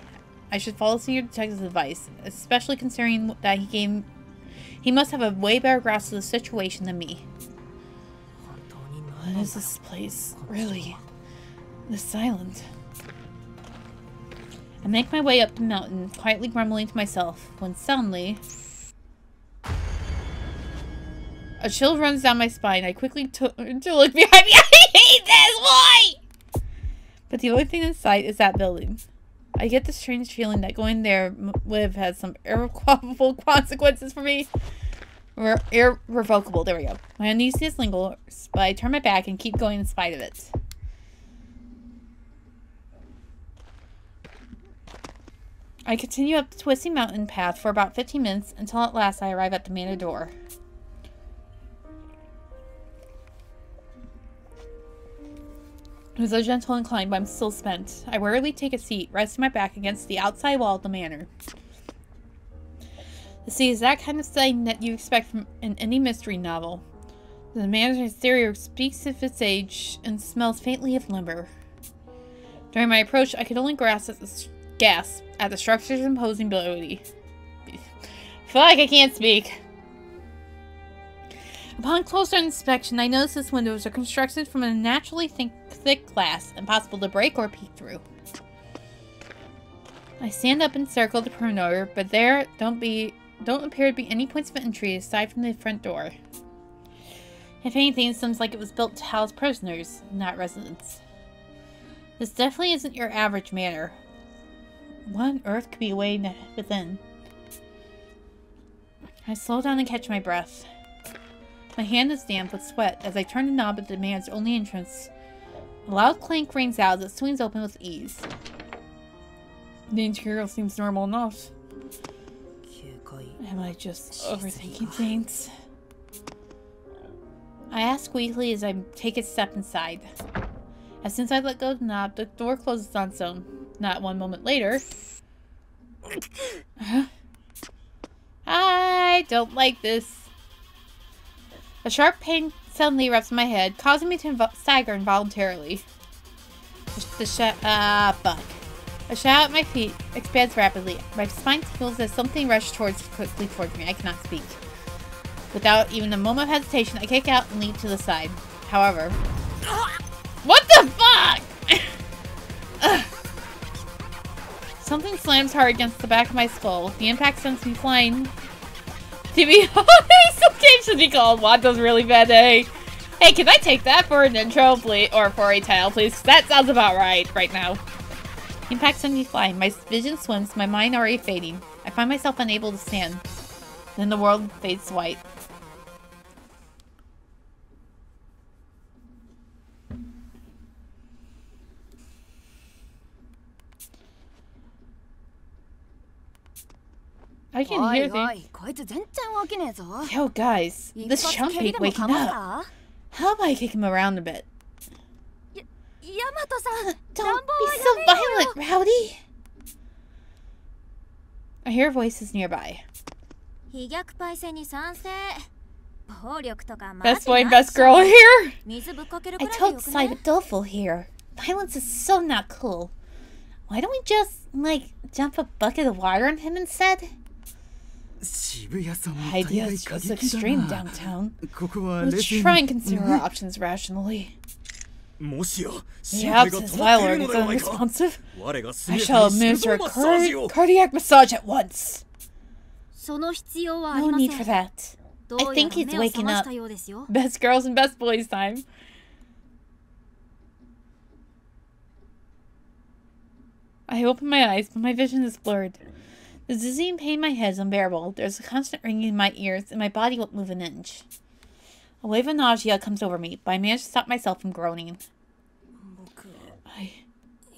I should follow Senior Detective's advice, especially considering that he must have a way better grasp of the situation than me. What is this place, really? This island. I make my way up the mountain, quietly grumbling to myself, when suddenly a chill runs down my spine. I quickly turn to look behind me. I hate this! Why? But the only thing in sight is that building. I get the strange feeling that going there would have had some irrevocable consequences for me. Irrevocable, there we go. My uneasiness lingers, but I turn my back and keep going in spite of it. I continue up the twisting mountain path for about 15 minutes until at last I arrive at the manor door. It was a gentle incline, but I'm still spent. I wearily take a seat, resting my back against the outside wall of the manor. The sea is that kind of setting that you expect from in any mystery novel. The manor's exterior speaks of its age and smells faintly of lumber. During my approach, I could only gasp at the structure's imposing beauty. Fuck, I can't speak. Upon closer inspection, I noticed its windows are constructed from a naturally thick glass, impossible to break or peek through. I stand up and circle the perimeter, but there don't appear to be any points of entry aside from the front door. If anything, it seems like it was built to house prisoners, not residents. This definitely isn't your average manor. What on earth could be away within? I slow down and catch my breath. My hand is damp with sweat as I turn the knob at the manor's only entrance. A loud clank rings out as it swings open with ease. The interior seems normal enough. Am I just overthinking things? I ask weakly as I take a step inside. As soon as I let go of the knob, the door closes on its own. Not one moment later. I don't like this. A sharp pain suddenly erupts in my head, causing me to stagger involuntarily. Fuck. A shadow at my feet expands rapidly. My spine feels as something rushed quickly towards me. I cannot speak. Without even a moment of hesitation, I kick out and leap to the side. However... What the fuck?! Something slams hard against the back of my skull. The impact sends me flying. To be honest, some game should be called Wanto's Really Bad Day. Hey, can I take that for an intro, please? Or for a title, please? 'Cause that sounds about right now. The impact sends me flying. My vision swims, my mind already fading. I find myself unable to stand. Then the world fades to white. I can hear things. Yo, guys, this chump ain't waking up. How about I kick him around a bit? Don't be so violent, Rowdy. I hear voices nearby. Best boy and best girl here. I told Cyberdoffel here. Violence is so not cool. Why don't we just, like, dump a bucket of water on him instead? Idea is just extreme downtown. Let's try and consider our options rationally. The absence of Violor is unresponsive. I shall administer a cardiac massage at once. No need for that. I think he's waking up. Best girls and best boys time. I open my eyes, but my vision is blurred. The dizzying pain in my head is unbearable. There's a constant ringing in my ears, and my body won't move an inch. A wave of nausea comes over me, but I manage to stop myself from groaning.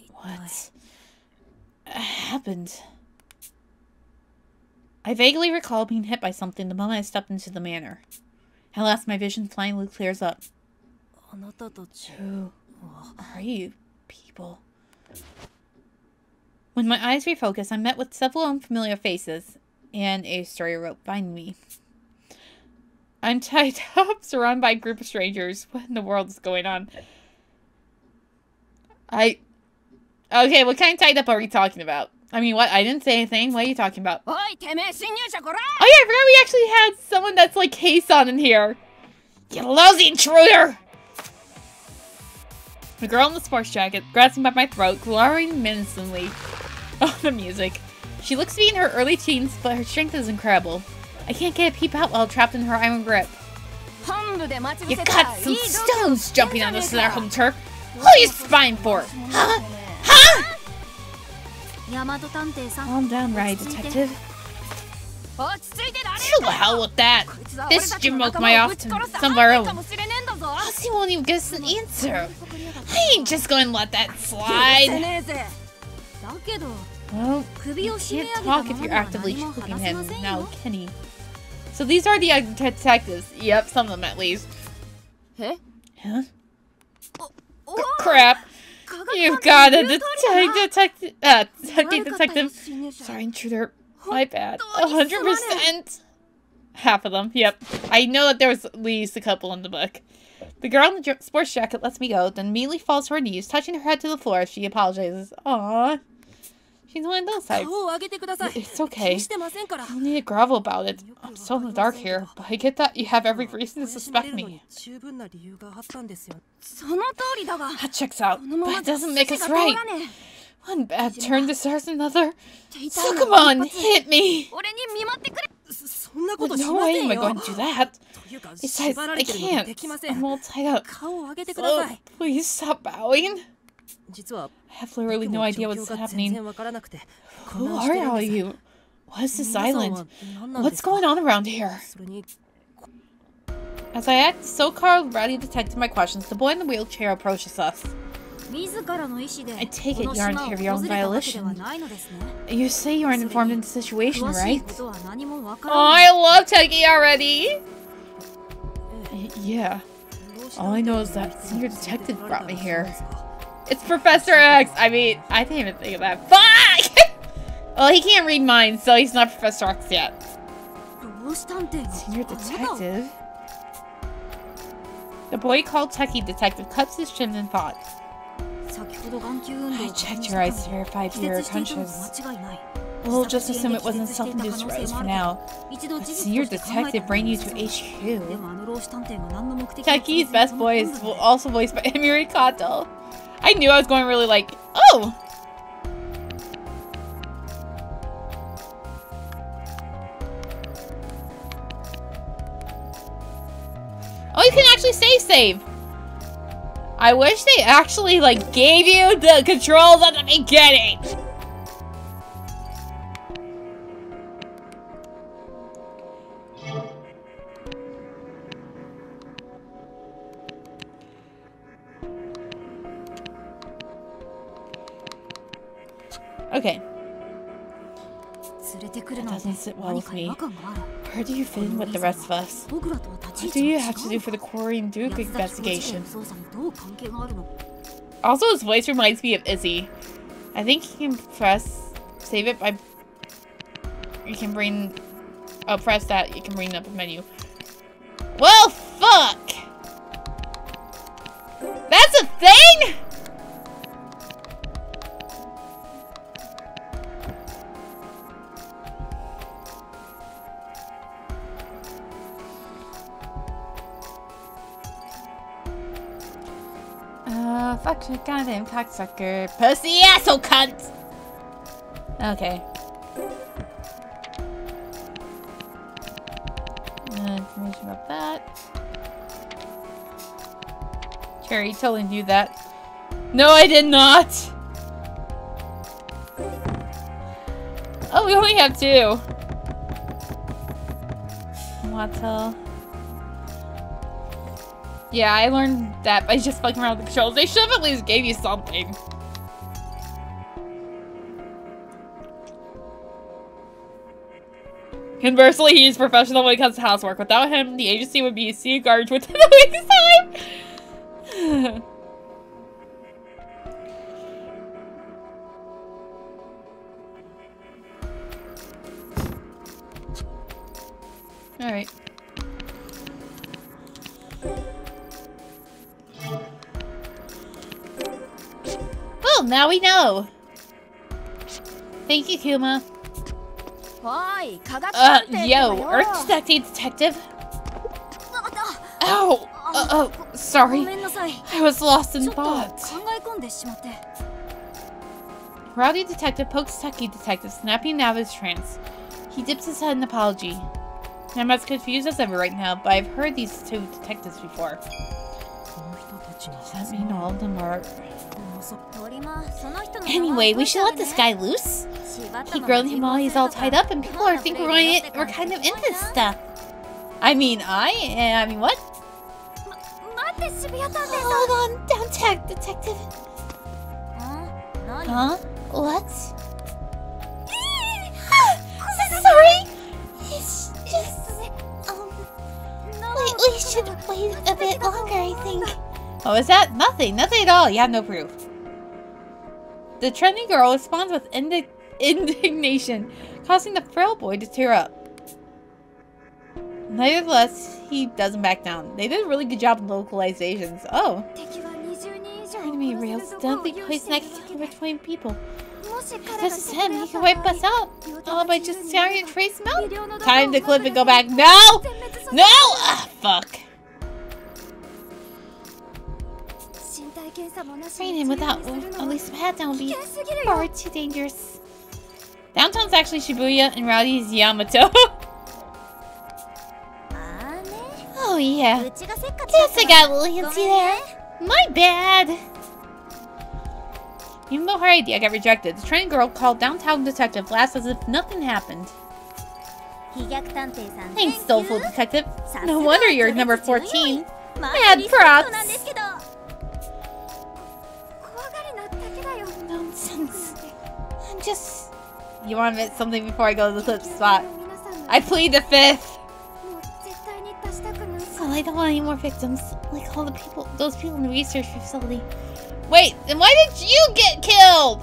What happened? I vaguely recall being hit by something the moment I stepped into the manor. At last, my vision finally clears up. Who are you people? When my eyes refocus, I'm met with several unfamiliar faces and a story rope binding me. I'm tied up, surrounded by a group of strangers. What in the world is going on? Okay, what kind of tied up are we talking about? I mean, what? I didn't say anything. What are you talking about? Oh yeah, I forgot we actually had someone that's like Kei-san in here. You lousy intruder! The girl in the sports jacket, grasping by my throat, glowering menacingly. Oh, the music. She looks to be in her early teens, but her strength is incredible. I can't get a peep out while trapped in her iron grip. You got some stones jumping on us, hunter. Who are you spying for? Huh? Huh? Calm down, right, detective. To hell with that. This Jimbo might off to some of our own. He won't even give us an answer. I ain't just going to let that slide. Well, you can't talk if you're actively choking him now, can he? So these are the detectives. Yep, some of them at least. Huh? Crap. You've got a detective. Sorry, intruder. My bad. 100%. Half of them. Yep. I know that there was at least a couple in the book. The girl in the sports jacket lets me go, then immediately falls to her knees, touching her head to the floor as she apologizes. Aww. She's one of those types. It's okay. You don't need to grovel about it. I'm still in the dark here, but I get that you have every reason to suspect me. That checks out, but it doesn't make us right. One bad turn deserves another. So come on, hit me. But no way am I going to do that. Besides, I can't. I'm all tied up. So, please stop bowing. I have literally no idea what's happening. Who are all you? What is this island? What's going on around here? As I act so-called rowdy detective my questions, the boy in the wheelchair approaches us. I take it you aren't here of your own volition. You say you aren't informed in the situation, right? Oh, I love Techie already! Yeah. All I know is that senior detective brought me here. It's Professor X! I mean, I didn't even think of that. Fuck! Well, he can't read minds, so he's not Professor X yet. Senior detective? The boy called Techie detective cups his chin in thought. I checked your eyes to verify your conscience. We'll just assume it wasn't self-induced rose for now. But senior detective bring you to HQ. Techie's best boy is also voiced by Emiri Kato. I knew I was going really like, oh! Oh, you can actually save. I wish they actually, like, gave you the controls at the beginning. Okay. That doesn't sit well with me. Where do you fit in with the rest of us? What do you have to do for the Quarry and Duke investigation? Also, his voice reminds me of Izzy. I think you can save it by... You can bring... Oh, press that. You can bring up a menu. Well, fuck! That's a thing?! Fuck you, goddamn cocksucker. Pussy asshole cunt! Okay. Information about that. Cherry totally knew that. No, I did not! Oh, we only have two. Wattel. Yeah, I learned that by just fucking around with the controls. They should have at least gave you something. Conversely, he's professional when it comes to housework. Without him, the agency would be a sea of garbage within a week's time. Alright. Well, now we know. Thank you, Kuma. Yo, Earth Detective. Ow! Oh, sorry. I was lost in thought. Rowdy Detective pokes Techie Detective, snapping out of his trance. He dips his head in apology. I'm as confused as ever right now, but I've heard these two detectives before. Does that mean all of them are... Anyway, we should let this guy loose. He grilled him while he's all tied up, and people are thinking we're kind of into stuff. I mean, what? Hold on, down tag, detective. Huh? What? Sorry. It's just, we should wait a bit longer, I think. What was that? Nothing at all. You have no proof. The trendy girl responds with indignation, causing the frail boy to tear up. Nevertheless, he doesn't back down. They did a really good job in localizations. Oh. Enemy rails steadily place negativity between people. If this is him, he can wipe us out. All by just staring at trace mouth. Time to clip and go back. No! No! Ah, fuck. Training without at least a pat down would be far too dangerous. Downtown's actually Shibuya and Rowdy's Yamato. Oh yeah. Guess I got a little hinty there. My bad. Even though her idea got rejected, the trained girl called downtown detective last as if nothing happened. Thanks, soulful detective. No wonder you're number 14. Mad props. Nonsense. I'm just... You want to admit something before I go to the clip spot? I plead the fifth. Well, I don't want any more victims. Like all the people, those people in the research facility. Wait, then why did you get killed?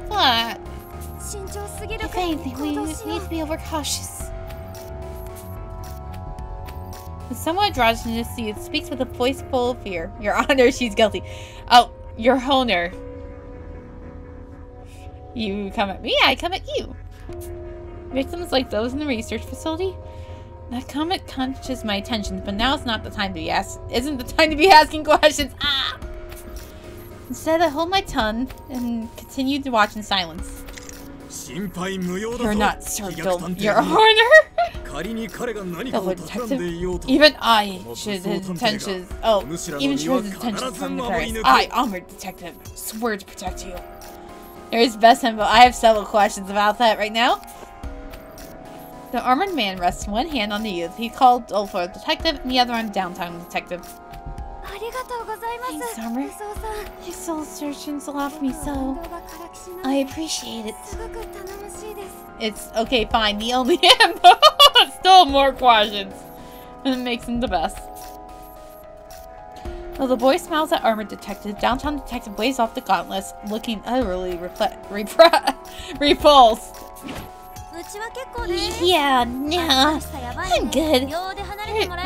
What? If anything, we need to be overcautious. With somewhat androgynous, he speaks with a voice full of fear. Your Honor, she's guilty. Oh, Your Honor. You come at me, I come at you. Victims like those in the research facility? That comment catches my attention, but now it's not the time to be isn't the time to be asking questions. Ah! Instead, I hold my tongue and continue to watch in silence. You're not Sergeant, Your Honor. Fellow detective, even I should his intentions. Oh, even should his intentions from the Paris. I, armored detective, swear to protect you. There's best info. I have several questions about that right now. The armored man rests one hand on the youth. He called for detective and the other on downtown detective. Thanks, Armor. Your soul searching's allowed me so. I appreciate it. It's okay, fine. The only info. Still more questions. And it makes him the best. While the boy smiles at armored detective, downtown detective waves off the gauntlets, looking utterly repulsed. Yeah, no, I'm good. You're,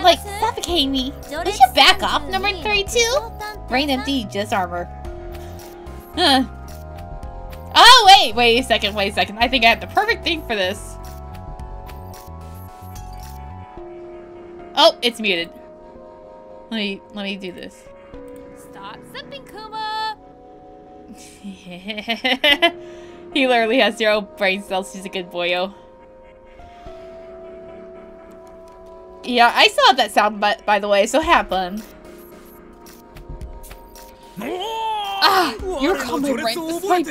like, suffocating me. Would you back off, number 32? Brain empty, just armor. Huh. Oh, wait a second. I think I have the perfect thing for this. Oh, it's muted. Let me do this. Stop sipping, Kuma! He literally has 0 brain cells. He's a good boyo. Yeah, I still have that sound by the way, so have fun. Ah, you're calling my brain. This might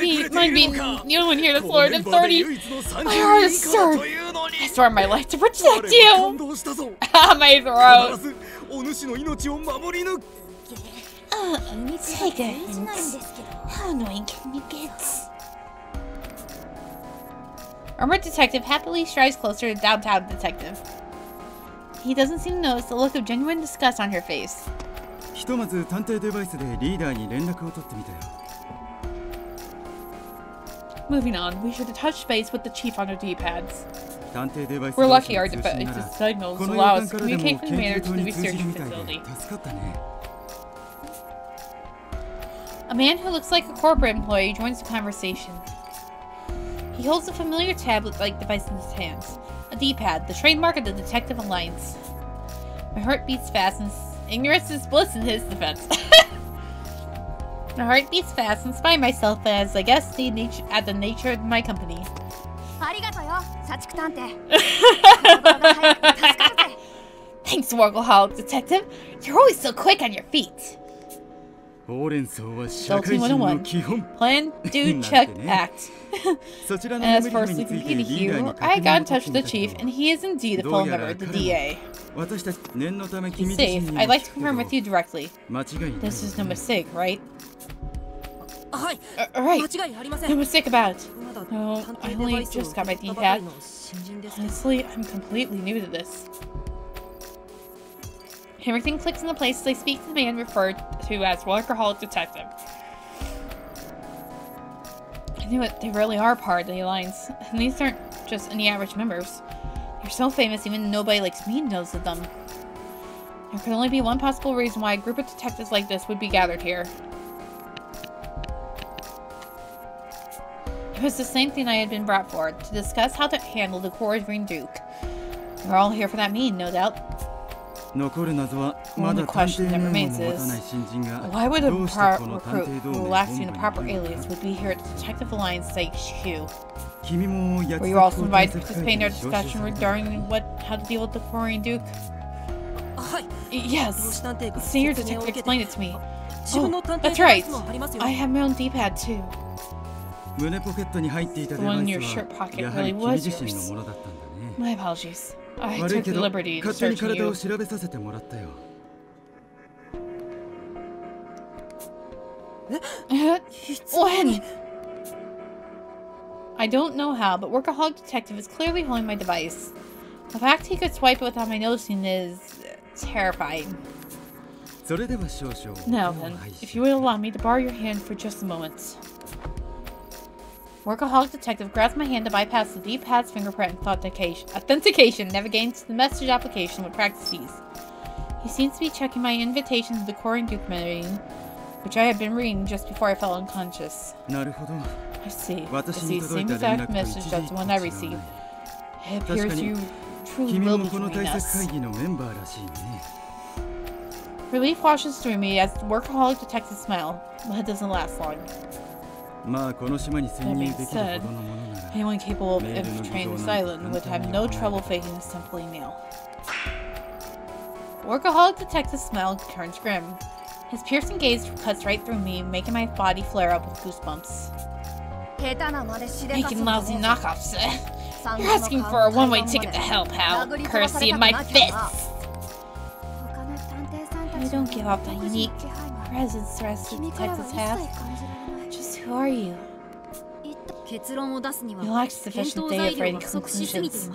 be new one here to Florida in 30. My heart is stirred. I swear my life to protect you. Ah, my throat. Take a hint. How annoying can you get? Armored detective happily strides closer to downtown detective. He doesn't seem to notice the look of genuine disgust on her face. Moving on, we should touch base with the chief on our D-pads. We're lucky our device's signals allow us to communicate from the manor to the research facility. A man who looks like a corporate employee joins the conversation. He holds a familiar tablet-like device in his hands. A D-pad, the trademark of the Detective Alliance. My heart beats fast and ignorance is bliss in his defense. My heart beats fast in spite of myself as I guess at the nature of my company. Thanks, Wargleholic Detective. You're always so quick on your feet. Adulting 101. Plan, do, check, act. And as for sleeping Beauty Hugh, I got in touch with the chief, and he is indeed a full member of the DA. He's safe. I'd like to confirm with you directly. This is no mistake, right? Right. No mistake about it. No, I only just got my D-pad. Honestly, I'm completely new to this. Everything clicks into place as I speak to the man referred to as Workaholic Detective. knew it. They really are part of the Alliance. And these aren't just any average members. They're so famous even nobody like me knows of them. There could only be one possible reason why a group of detectives like this would be gathered here. It was the same thing I had been brought for, to discuss how to handle the Quarry Green Duke. We're all here for that meeting, no doubt. The only question that remains is, why would a recruit who lacks even a proper alias would be here at the Detective Alliance HQ? Were you also invited to participate in our discussion regarding how to deal with the Quarry Duke? Yes, the senior detective explained it to me. Oh, that's right. I have my own D-pad too. The one in your shirt pocket really was yours. My apologies. I took the liberty to search for you. When? I don't know how, but Workaholic Detective is clearly holding my device. The fact he could swipe it without my noticing is terrifying. Now then, if you would allow me to borrow your hand for just a moment. Workaholic Detective grabs my hand to bypass the D-pad's fingerprint authentication, navigating to the message application with practices. He seems to be checking my invitation to the Quarry Duke meeting, which I had been reading just before I fell unconscious. I see. It's the same exact message as the one I received. It appears you truly will be joining us. Relief washes through me as the Workaholic Detective smile, but it doesn't last long. That being said, anyone capable of infiltrating this island would have no trouble faking a simple email. Workaholic Detective's smile turns grim. His piercing gaze cuts right through me, making my body flare up with goosebumps. Making lousy knockoffs, eh? You're asking for a one-way ticket to hell, pal. Courtesy of my fists! You don't give off that unique presence the rest of the detectives have. Just who are you? You lack sufficient data for any conclusions.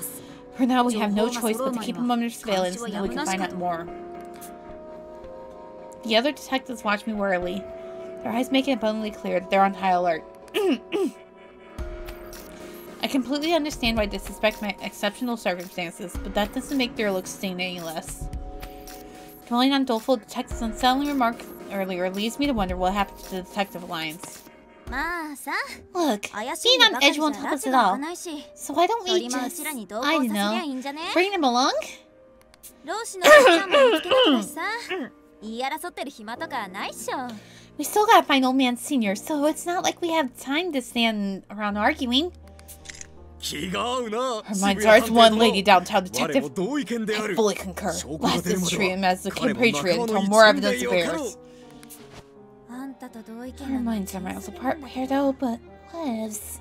For now, we have no choice but to keep him under surveillance until we can find out more. The other detectives watch me warily, their eyes making it abundantly clear that they're on high alert. I completely understand why they suspect my exceptional circumstances, but that doesn't make their looks stain any less. Dwelling on doleful detective's unsettling remark earlier leads me to wonder what happened to the Detective Alliance. Look, being on edge won't help us at all. So why don't we just, I don't know, bring them along? We still gotta find Old Man Senior, so it's not like we have time to stand around arguing. Her mind starts one lady downtown detective. I fully concur. Last is treat him as a compatriot until more evidence appears. Our minds are miles apart here though, but whatevs.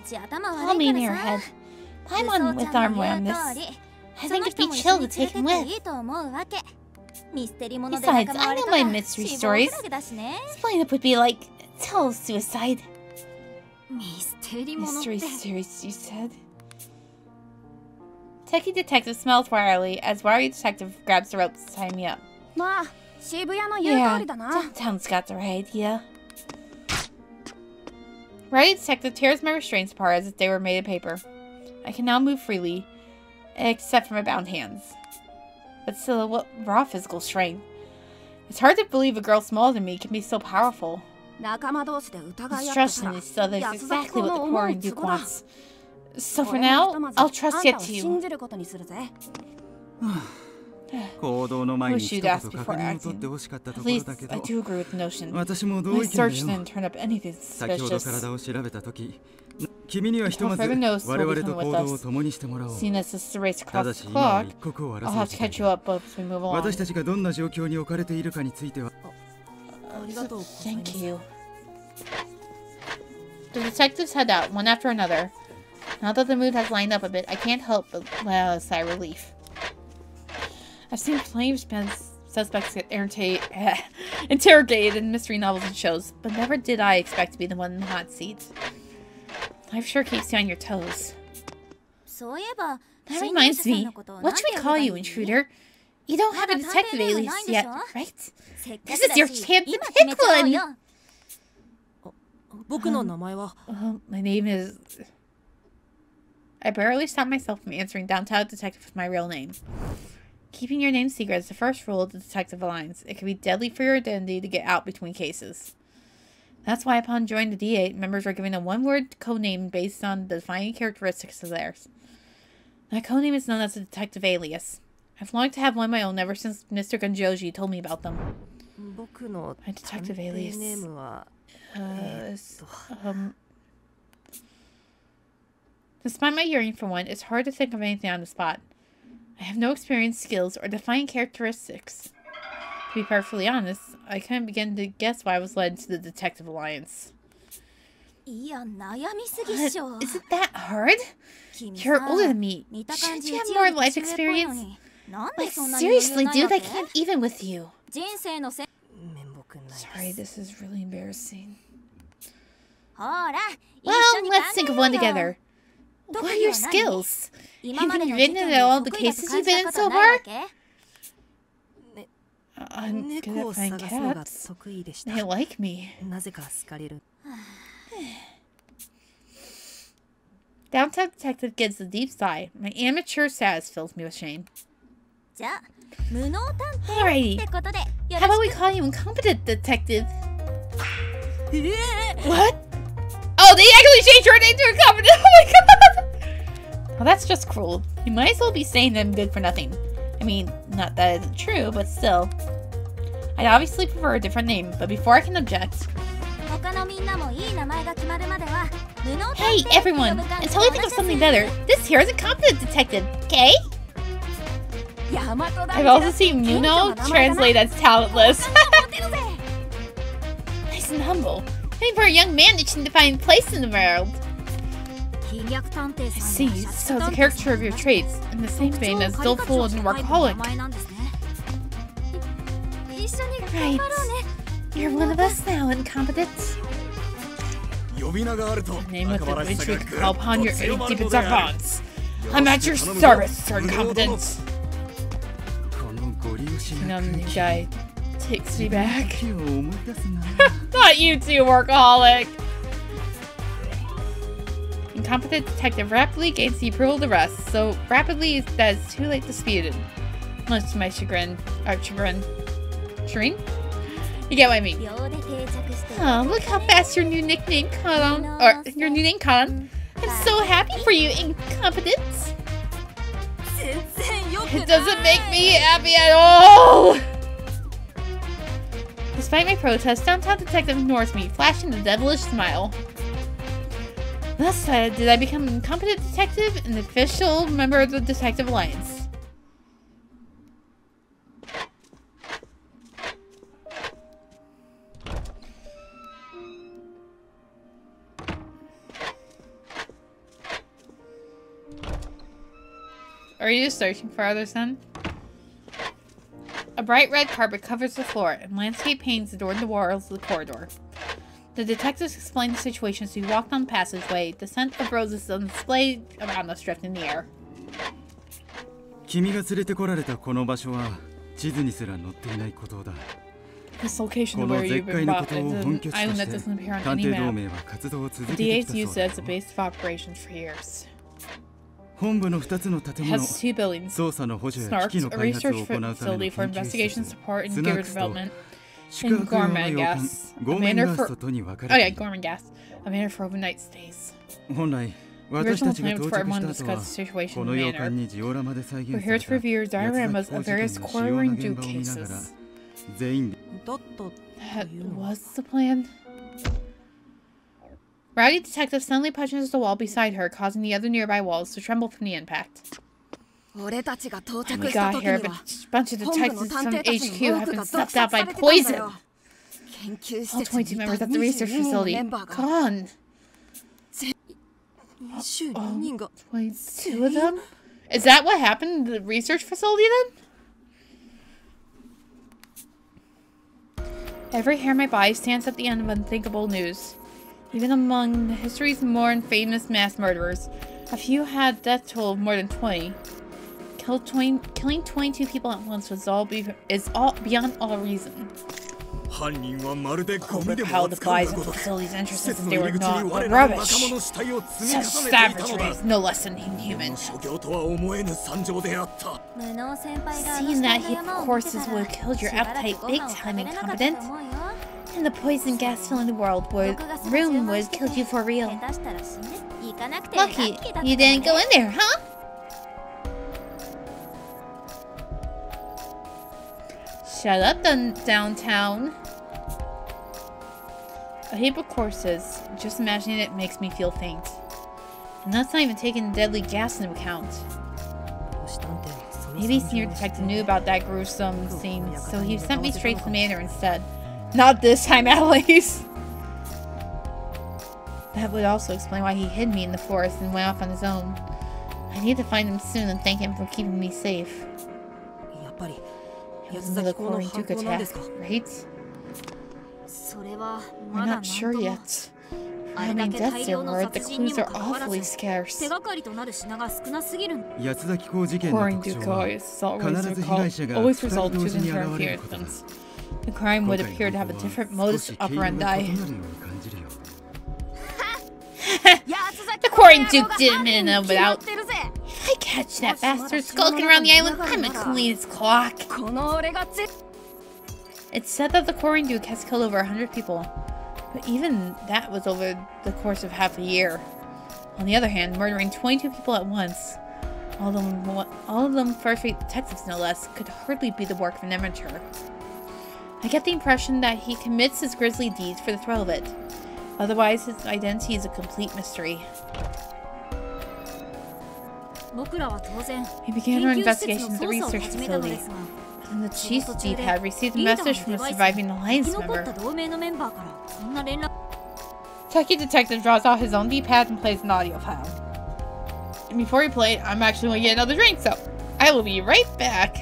Call me in your head. I'm on with arm around this. I think it'd be chill to take him with. Besides, I know my mystery stories. Explain it would be like, tell of suicide. Mystery stories, you said? Techie Detective smells warily as Wiry Detective grabs the rope to tie me up. Yeah, downtown's got the right idea. Wiry Detective tears my restraints apart as if they were made of paper. I can now move freely, except for my bound hands. But still, what raw physical strength. It's hard to believe a girl smaller than me can be so powerful. This trust in each other is exactly what the Quarry Duke wants. So for now, I'll trust you too. Wish you'd ask before acting. At least, I do agree with the notion. I searched and turned up anything suspicious. Until further notice will be coming with us. Seeing as this is a race across the clock, I'll have to catch you up as we move along. Thank you. The detectives head out, one after another. Now that the mood has lined up a bit, I can't help but let out a sigh of relief. I've seen plenty of suspects get interrogated in mystery novels and shows, but never did I expect to be the one in the hot seat. Life sure keeps you on your toes. That reminds me, what should we call you, intruder? You don't have a detective alias yet, right? This is your chance to pick one! My name is... I barely stopped myself from answering Downtown Detective with my real name. Keeping your name secret is the first rule of the Detective Alliance. It can be deadly for your identity to get out between cases. That's why upon joining the D8, members are given a one-word codename based on the defining characteristics of theirs. That codename is known as a detective alias. I've longed to have one of my own ever since Mr. Gunjoji told me about them. My detective alias Despite my yearning for one, it's hard to think of anything on the spot. I have no experience, skills, or defining characteristics. To be perfectly honest, I couldn't begin to guess why I was led to the Detective Alliance. What? Is it that hard? You're older than me. Shouldn't you have more life experience? Like, seriously, dude, I can't even with you. Sorry, this is really embarrassing. Well, let's think of one together. What are your skills? Have you written in all the cases you've been in so far? I'm good at finding cats. They like me. Downtown Detective gives a deep sigh. My amateur status fills me with shame. Alrighty. How about we call you Incompetent Detective? What? Oh, they actually changed your name to Incompetent! Oh my god! Well, that's just cruel. You might as well be saying I'm good for nothing. I mean, not that isn't true, but still. I'd obviously prefer a different name, but before I can object... Hey, everyone! Until we think of something better, this here is Incompetent Detective, okay? I've also seen Muno translate as talentless. Nice and humble. Maybe for a young man itching to find a place in the world. I see, so it's a character of your traits, in the same vein as Doleful and Workaholic. Right. You're one of us now, Incompetent. A name with which we can call upon your aid deepens our bonds. I'm at your service, Sir Incompetent. You know, the new guy takes me back. Not you two, Workaholic. Incompetent Detective rapidly gains the approval of the rest, so rapidly that it's too late to dispute it. Much to my chagrin. Chagrin? You get what I mean. Oh, look how fast your new nickname caught on. Or, your new name caught on. I'm so happy for you, Incompetent. It doesn't make me happy at all! Despite my protest, Downtown Detective ignores me, flashing a devilish smile. Thus did I become an Incompetent Detective and an official member of the Detective Alliance. Are you just searching for others then? A bright red carpet covers the floor, and landscape paintings adorn the walls of the corridor. The detectives explain the situation as we walk down the passageway. The scent of roses on display around us drift in the air. This location of where you've been brought is an island that doesn't appear on any map. The DA's used it as a base of operations for years. It has two buildings. Snarks, a research facility for investigation support and gear development, and Gorman Gas, a manor for overnight stays. The original plan was for everyone to discuss the situation in the manor. We're here to review dioramas of various quarrel Duke cases. That was the plan. Rowdy Detective suddenly punches the wall beside her, causing the other nearby walls to tremble from the impact. We got here, but a bunch of detectives from HQ have been snuffed out by poison. All 22 members at the research facility gone. 22 of them? Is that what happened in the research facility then? Every hair on my body stands at the end of unthinkable news. Even among the history's more famous mass murderers, a few had death toll of more than 20. Killing 22 people at once is all beyond all reason. Overpowered buys and fulfills these interests as if they were not but rubbish. Such savagery is no less than inhuman. Seeing that heap of corpses would have killed your appetite big time, incompetent. And the poison gas filling the room would have killed you for real. Lucky you didn't go in there, huh? Shut up, downtown. A heap of corpses. Just imagining it makes me feel faint. And that's not even taking deadly gas into account. Maybe Senior Detective knew about that gruesome scene, so he sent me straight to the manor instead. Not this time, at least! That would also explain why he hid me in the forest and went off on his own. I need to find him soon and thank him for keeping me safe. It was another Korin-Duke attack, right? We're not sure yet. How many deaths there were, the clues are awfully scarce. Korin-Duke always result to the interference. The crime would appear to have a different modus operandi. The Korin-Duke didn't know about. If I catch that bastard skulking around the island, I'm gonna clean his clock. It's said that the Korin-Duke has killed over 100 people, but even that was over the course of half a year. On the other hand, murdering 22 people at once, all of them first-rate detectives no less, could hardly be the work of an amateur. I get the impression that he commits his grisly deeds for the thrill of it. Otherwise, his identity is a complete mystery. We began our investigation at the research facility, and the chief thief had received a message from a surviving Alliance member. Techie Detective draws out his own D-pad and plays an audio file. And before we play, I'm actually going to get another drink, so I will be right back.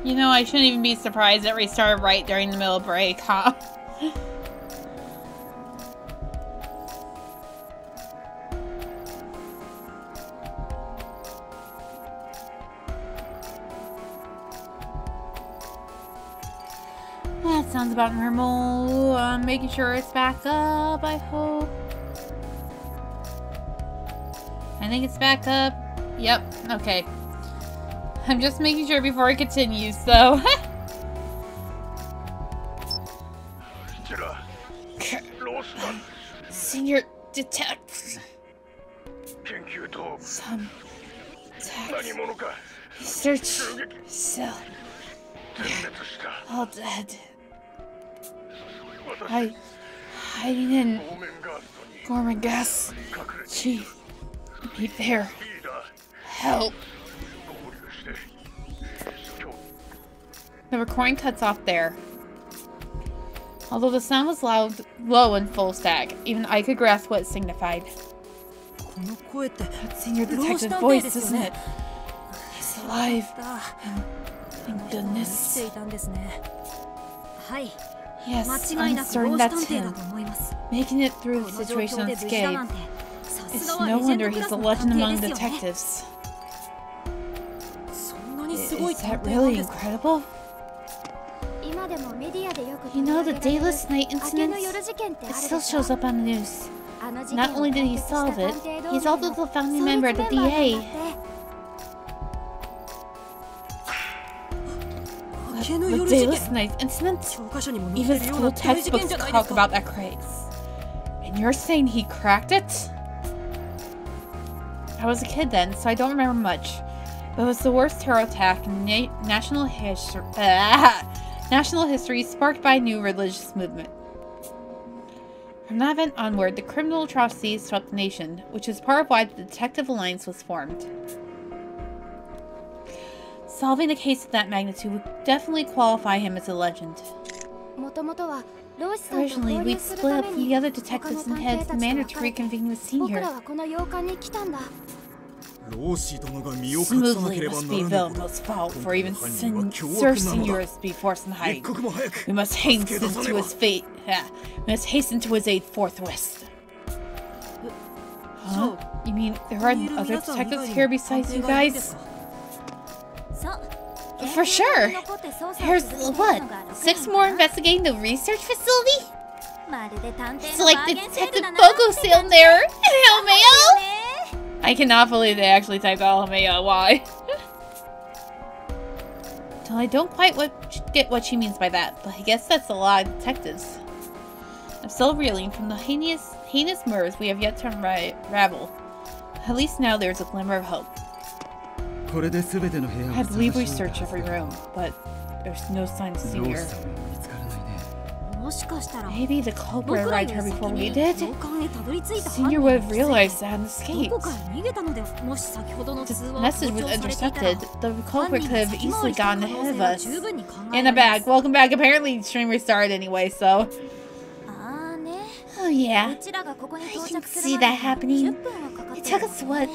You know, I shouldn't even be surprised that we started right during the middle of break, huh? That sounds about normal. I'm making sure it's back up, I hope. I think it's back up. Yep, okay. I'm just making sure before I continue, so... Senior Detective... Some... Research... cell... All dead. hiding in Gorman gas. Chief, be there. Help. The recording cuts off there. Although the sound was low and full stack, even I could grasp what it signified. That senior detective's voice, isn't it? He's alive. Thank goodness. Yes, I'm certain that's him. Making it through the situation unscathed. It's no wonder he's a legend among detectives. Is that really incredible? You know the Dayless Night incident? It still shows up on the news. Not only did he solve it, he's also the founding member of the DA. The Dayless Night incident? Even school textbooks talk about that craze. And you're saying he cracked it? I was a kid then, so I don't remember much. But it was the worst terror attack in national history sparked by a new religious movement. From that event onward, the criminal atrocities swept the nation, which is part of why the Detective Alliance was formed. Solving a case of that magnitude would definitely qualify him as a legend. Originally, we'd split up from the other detectives and head the manor to reconvene with Senior. Smoothly must be Vilmo's fault for even Sir Senior to be forced in hiding. We must hasten to his fate. We must hasten to his aid forthwith. Huh? You mean there are other detectives here besides you guys? For sure. There's what? 6 more investigating the research facility? It's like the Detective Bogo sale there. LMAO? I cannot believe they actually typed LMAO. Why? Well, I don't quite get what she means by that, but I guess that's a lot of detectives. I'm still reeling from the heinous murders we have yet to unravel. At least now there's a glimmer of hope. I believe we searched every room, but there's no sign of Senior. Maybe the culprit arrived here before we did? Senior would have realized that and escaped. The message was intercepted. The culprit could have easily gotten ahead of us. In a bag. Welcome back. Apparently, the stream restarted anyway, so... Oh yeah, I can see that happening. It took us, what,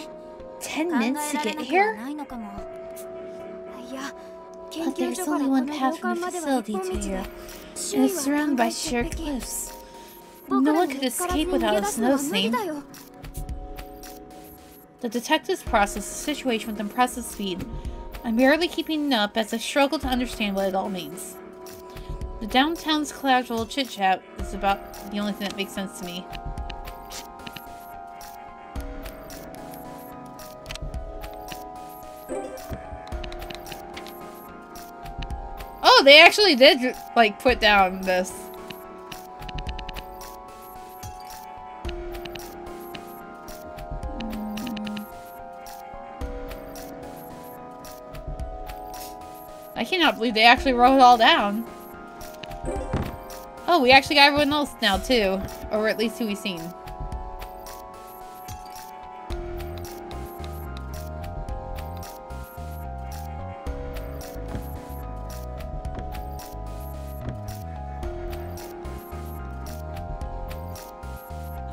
10 minutes to get here? But there's only one path from the facility to here, and it's surrounded by sheer cliffs. No one could escape without a snow snake. The detectives process the situation with impressive speed. I'm barely keeping up as I struggle to understand what it all means. The downtown's casual chit-chat is about the only thing that makes sense to me. Oh, they actually did, like, put down this. I cannot believe they actually wrote it all down. Oh, we actually got everyone else now, too. Or at least who we've seen.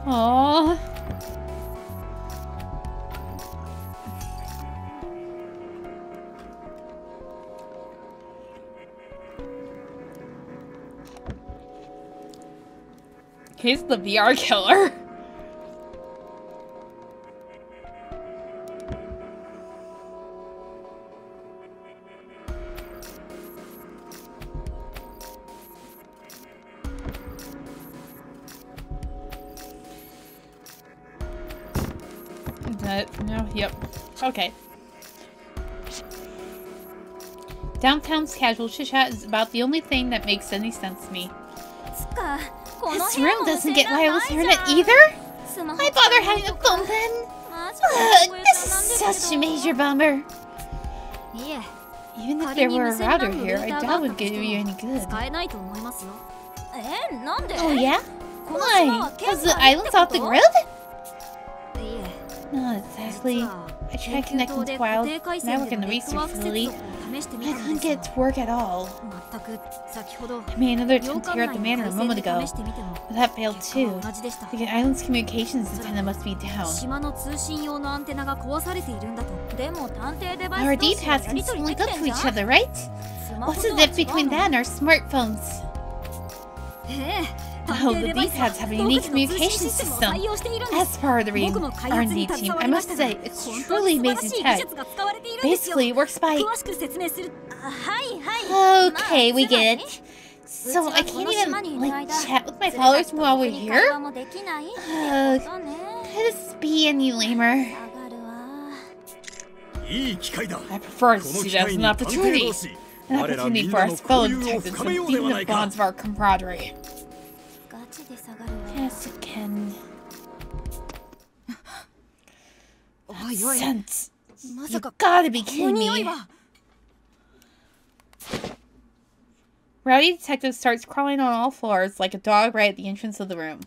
Aww. He's the VR killer. No, yep. Okay. Downtown's casual chit-chat is about the only thing that makes any sense to me. This room doesn't get wireless internet either? Why bother having a phone then? This is such a major bummer. Even if there were a router here, I doubt it would give you any good. Oh yeah? Why? Has the islands off the grid? Not exactly. I tried connecting to Wild Network in the research facility. I couldn't get it to work at all. I made another attempt here at the manor a moment ago, but that failed too. The island's communications antenna must be down. Our D-pads can still link up to each other, right? What's the difference between that and our smartphones? Oh, the D-pads have a unique communication system. As part of the R&D team, I must say, it's truly amazing tech. Basically, it works by... Okay, we get it. So I can't even, like, chat with my followers while we're here? Could this be any lamer? I prefer to see that as an opportunity. An opportunity for us fellow detectives to deepen the bonds of our camaraderie. Yes, it can. Sense. You gotta be kidding me. Rowdy Detective starts crawling on all fours like a dog right at the entrance of the room.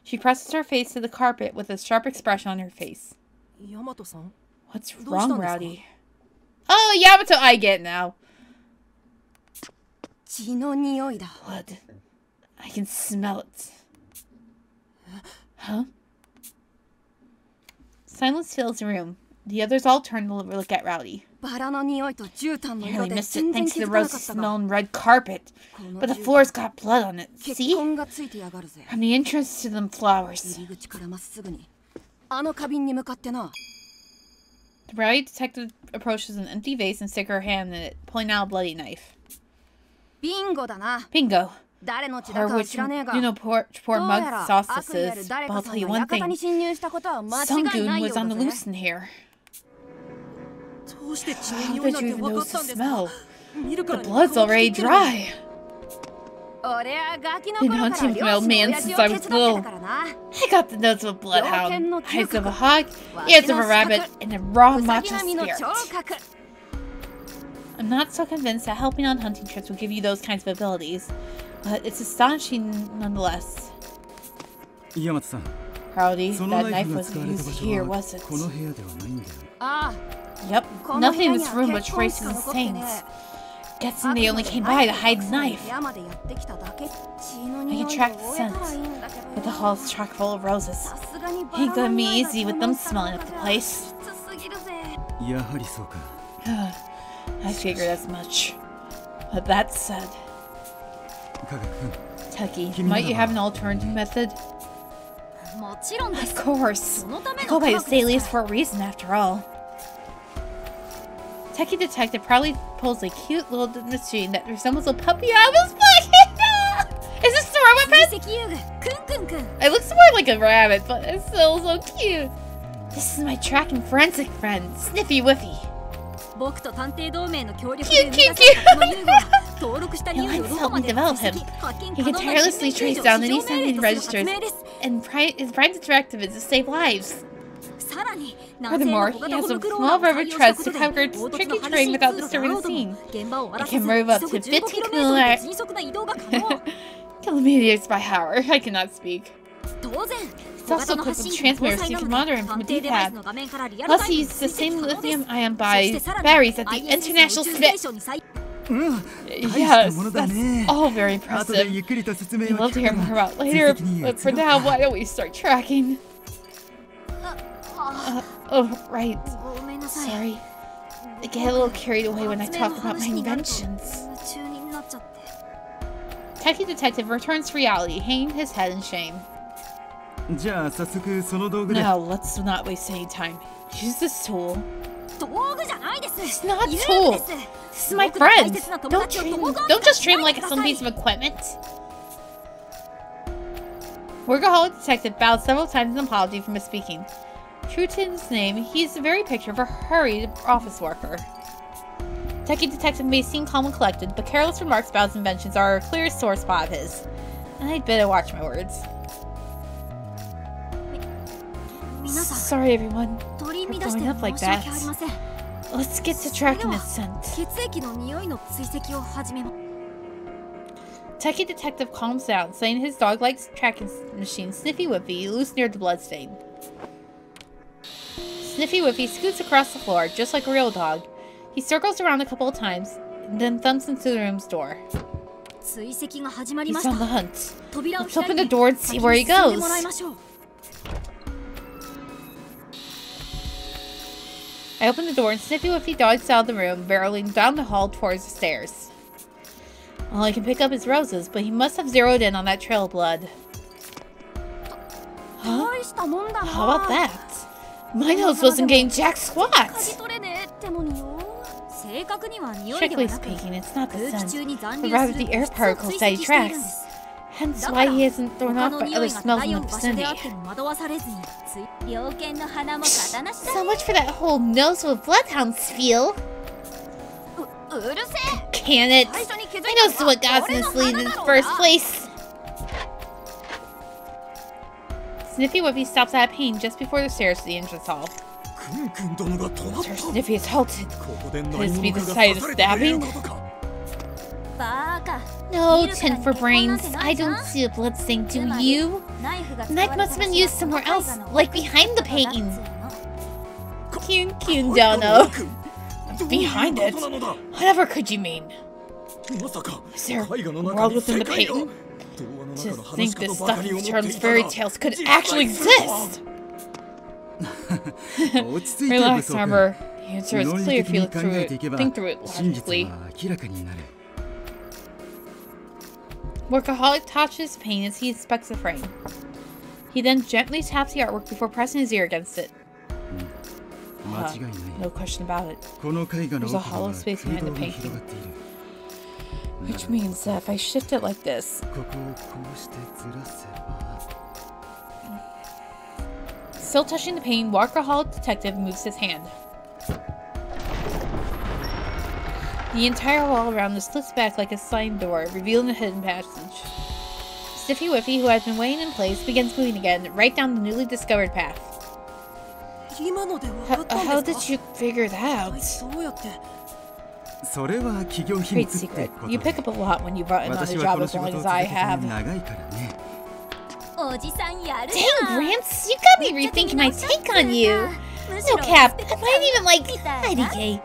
She presses her face to the carpet with a sharp expression on her face. What's wrong, Rowdy? Oh, Yamato, I get now. Blood. I can smell it. Huh? Silence fills the room. The others all turn to look at Rowdy. Nearly missed it thanks to the rosy smell and red carpet. But the floor's got blood on it. See? From the entrance to them flowers. The Rowdy Detective approaches an empty vase and sticks her hand in it, pulling out a bloody knife. Bingo. Or which, poor mug sauce this is. But I'll tell you one thing. Some goon was on the loose in here. How did you even notice the smell? The blood's already dry. Been hunting for my old man since I was little. I got the nose of a bloodhound, eyes of a hog, ears of a rabbit, and a raw macho spirit. I'm not so convinced that helping on hunting trips will give you those kinds of abilities, but it's astonishing nonetheless. Rowdy, that knife wasn't used here, was it? Yep, nothing in this room but traces and stains. Guessing they only came by to hide the knife. I can track the scent, but the hall's chock full of roses. Ain't gonna be easy with them smelling up the place. I figured as much. But that said... Tucky, might you have an alternative method? Of course. I go by this alias for a reason after all. Techie Detective proudly pulls a cute little machine that resembles a puppy out of his pocket. Is this the robot pet? It looks more like a rabbit, but it's still so cute. This is my tracking forensic friend, Sniffy Whiffy. Cute, cute, cute. He'll help me develop him. He can tirelessly trace down any sending registers, and his prime directive is to save lives. Furthermore, he has some small rubber treads to cover its tricky terrain without disturbing the scene. It can move up to 15 kilometers by hour. I cannot speak. It's also equipped with transmitters so you can monitor him from a D-pad. Plus, he uses the same lithium-ion batteries at the International Space. Yes, that's all very impressive. We'd love to hear more about it later, but for now, why don't we start tracking? Oh, right. Sorry. I get a little carried away when I talk about my inventions. Techie Detective returns to reality, hanging his head in shame. No, let's not waste any time. Use this tool. It's not a tool. This is my friend. Don't just treat him like some piece of equipment. Workaholic Detective bowed several times in apology for misspeaking. True to his name, he's the very picture of a hurried office worker. Techie Detective may seem calm and collected, but careless remarks about his inventions are a clear sore spot of his. And I'd better watch my words. Sorry everyone, for going up like that. Let's get to tracking this scent. Techie Detective calms down, saying his dog likes tracking machine Sniffy Whiffy loose near the bloodstain. Sniffy Whiffy scoots across the floor, just like a real dog. He circles around a couple of times, and then thumps into the room's door. He's on the hunt. Let's open the door and see where he goes. I open the door and Sniffy Whiffy dodges out of the room, barreling down the hall towards the stairs. All I can pick up is roses, but he must have zeroed in on that trail of blood. Huh? How about that? My nose wasn't getting jack squat! Strictly speaking, it's not the scent, but rather the air particles that he tracks. Hence why he isn't thrown off by other smells in the vicinity. So much for that whole nose with bloodhound spiel. Can it? I know it's what got us in this lead in the first place. Sniffy Whiffy stops out of pain just before the stairs to the entrance hall. Sir Sniffy is halted. Could this be the site of stabbing? No, tin for brains. I don't see a bloodstain, do you? The knife must have been used somewhere else, like behind the painting. Kyun don't know. Behind it? Whatever could you mean? Is there a world within the painting? To think this stuff in terms fairy tales could actually exist! Relax, Armor. The answer is clear if you look through it. Think through it logically. Workaholic touches his pain as he inspects the frame. He then gently taps the artwork before pressing his ear against it. No question about it. There's a hollow space behind the painting. Which means that if I shift it like this... Still touching the painting, Workaholic Detective moves his hand. The entire wall around this slips back like a sliding door, revealing a hidden passage. Sniffy Whiffy, who has been waiting in place, begins moving again, right down the newly discovered path. How did you figure that out? Great secret. You pick up a lot when you brought in on a job as long as I have. Dang, Gramps, you got me rethinking my take on you. No cap, I might even like IDK.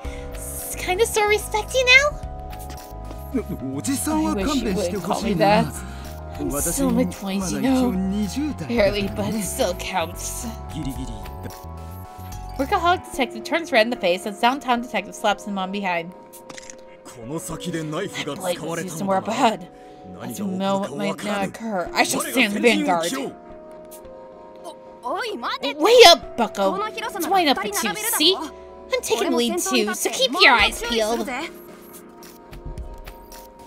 Kinda sort of respect you now? I wish you wouldn't call me that. I'm still in my 20s, you know. Barely, but it still counts. Workaholic Detective turns red in the face as Downtown Detective slaps him on behind. That blade was used somewhere up ahead. As you know what might now occur, I shall stand the vanguard. Wait up, bucko. Let's wind up for two, see? I'm taking the lead too, so keep your eyes peeled.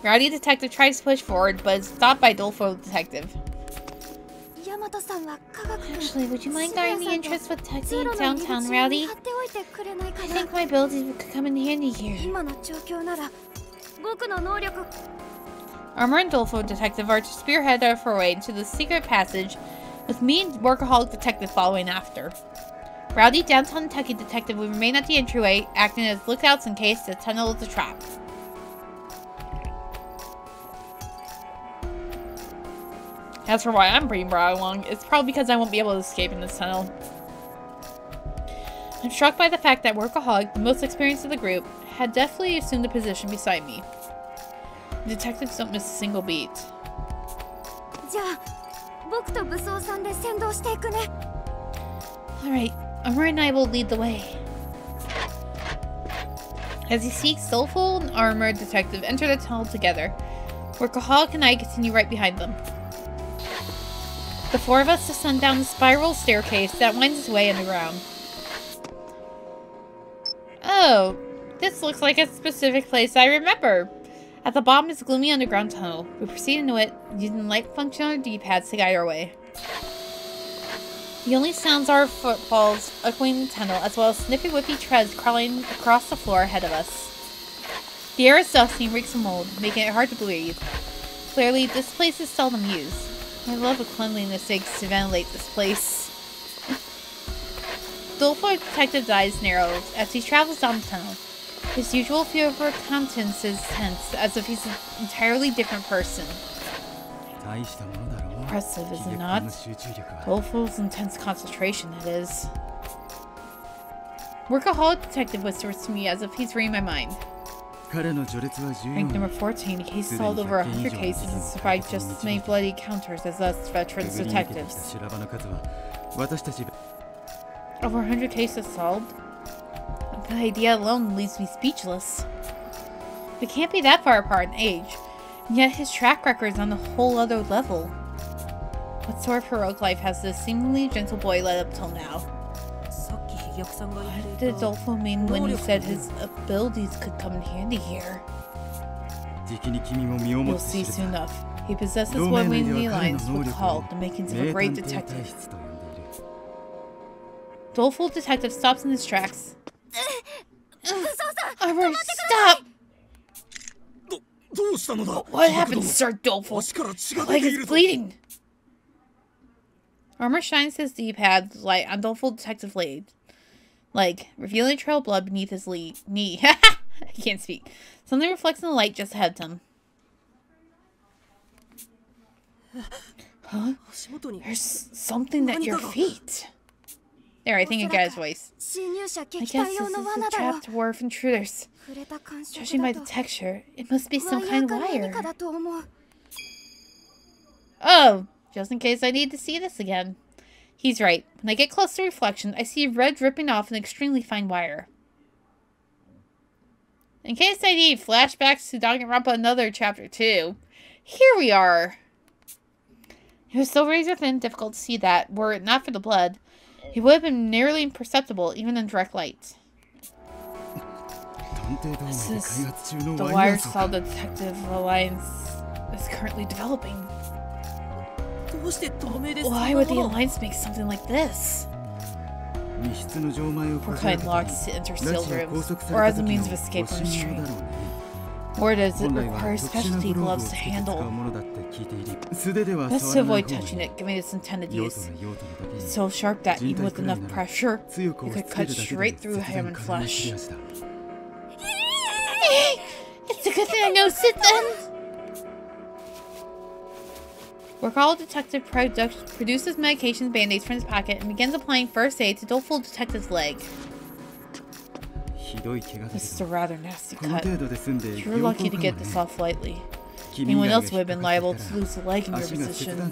Rowdy Detective tries to push forward, but is stopped by Doleful Detective. Actually, would you mind guarding the entrance with Taxi in downtown, Rowdy? I think my abilities could come in handy here. Armor and Doleful Detective are to spearhead our foray into the secret passage, with me and Workaholic Detective following after. Rowdy Downtown Techie Detective will remain at the entryway, acting as lookouts in case the tunnel is a trap. As for why I'm bringing Bra along, it's probably because I won't be able to escape in this tunnel. I'm struck by the fact that Workaholic, the most experienced of the group, had definitely assumed a position beside me. The detectives don't miss a single beat. Alright, Amber and I will lead the way. As he seeks Soulful and Armored Detective enter the tunnel together, Workaholic and I continue right behind them. The four of us descend down the spiral staircase that winds its way underground. Oh, this looks like a specific place I remember. At the bottom is a gloomy underground tunnel. We proceed into it, using the light function on our D-pads to guide our way. The only sounds are footfalls echoing the tunnel, as well as Sniffy Whippy treads crawling across the floor ahead of us. The air is dusty and reeks of mold, making it hard to breathe. Clearly, this place is seldom used. I love the cleanliness it takes to ventilate this place. Doleful Detective's eyes narrow as he travels down the tunnel. His usual fear of countenance is tense, as if he's an entirely different person. Impressive, is it not? Doleful's intense concentration, it is. Workaholic detective whispers to me as if he's reading my mind. Rank number 14, he solved over 100 cases and survived just as many bloody encounters as us veterans detectives. Over 100 cases solved? The idea alone leaves me speechless. We can't be that far apart in age, and yet his track record is on a whole other level. What sort of heroic life has this seemingly gentle boy led up till now? What did Dolfo mean when he said his abilities could come in handy here? You'll see soon enough. He possesses what we in the Alliance would call the makings of a great detective. Doleful detective stops in his tracks. Armor, stop! What happened, Sir Doleful? My leg is bleeding. Armor shines his D-pad light on Doleful detective leg, revealing a trail of blood beneath his knee. I can't speak. Something reflects in the light just ahead of him. Huh? There's something at your feet. There, I think I got his voice. I guess this is a trap to ward off intruders. Judging by the texture, it must be some kind of wire. Oh, just in case I need to see this again. He's right. When I get close to reflection, I see red dripping off an extremely fine wire. In case I need flashbacks to Danganronpa Another Chapter 2, here we are. It was so razor thin, difficult to see that, were it not for the blood, it would have been nearly imperceptible, even in direct light. This is the wire saw the Detective Alliance is currently developing. Why would the Alliance make something like this? For cutting locks to enter sealed rooms, or as a means of escape from restraint. Or does it require specialty gloves to handle? Best to avoid touching it, given its intended use. It's so sharp that even with enough pressure, it could cut straight through human flesh. It's a good thing I know sit then! Workaholic detective produces medication band-aids from his pocket and begins applying first aid to Doleful detective's leg. This is a rather nasty cut. You're lucky to get this off lightly. Anyone else would have been liable to lose a leg in your position.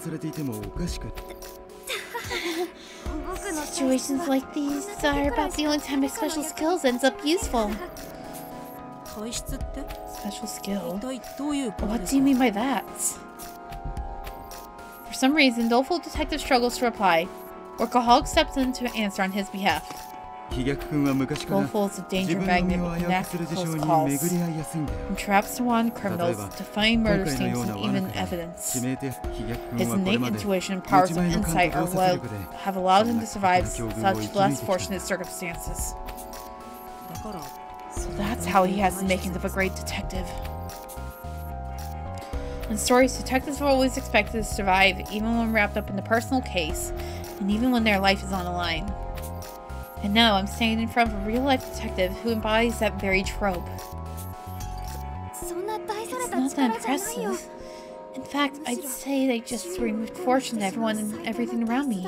Situations like these are about the only time my special skills ends up useful. Special skill? What do you mean by that? For some reason, Doleful detective struggles to reply. Workaholic steps in to answer on his behalf. Doleful is a danger magnet with a knack for close calls. From traps to wand criminals, to find murder scenes and even evidence. His innate intuition and powers of insight are what have allowed him to survive such less fortunate circumstances. So that's how he has the makings of a great detective. In stories, detectives are always expected to survive even when wrapped up in a personal case, and even when their life is on the line. And now I'm standing in front of a real-life detective who embodies that very trope. It's not that impressive. In fact, I'd say they just removed fortune to everyone and everything around me.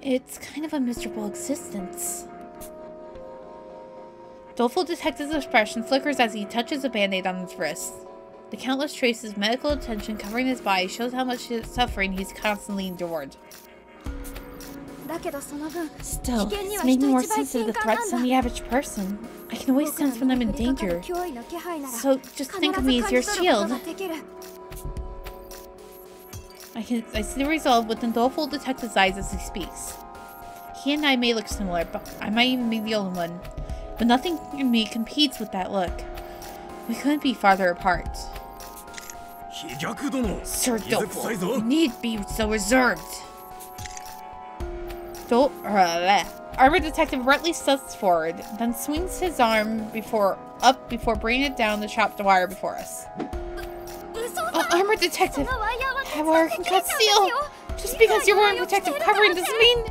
It's kind of a miserable existence. Doleful detective's expression flickers as he touches a band-aid on his wrist. The countless traces of medical attention covering his body shows how much suffering he's constantly endured. Still, it's made me more sensitive to threats than the average person. I can always sense when I'm in danger. So just think of me as your shield. I see the resolve within Doleful detective's eyes as he speaks. He and I may look similar, but I might even be the only one. But nothing in me competes with that look. We couldn't be farther apart. Sir Doleful, you need be so reserved. Armored detective Rutley steps forward, then swings his arm before bringing it down the chopped wire before us. Armored detective, that wire can cut steel. Just because you're wearing protective covering doesn't mean.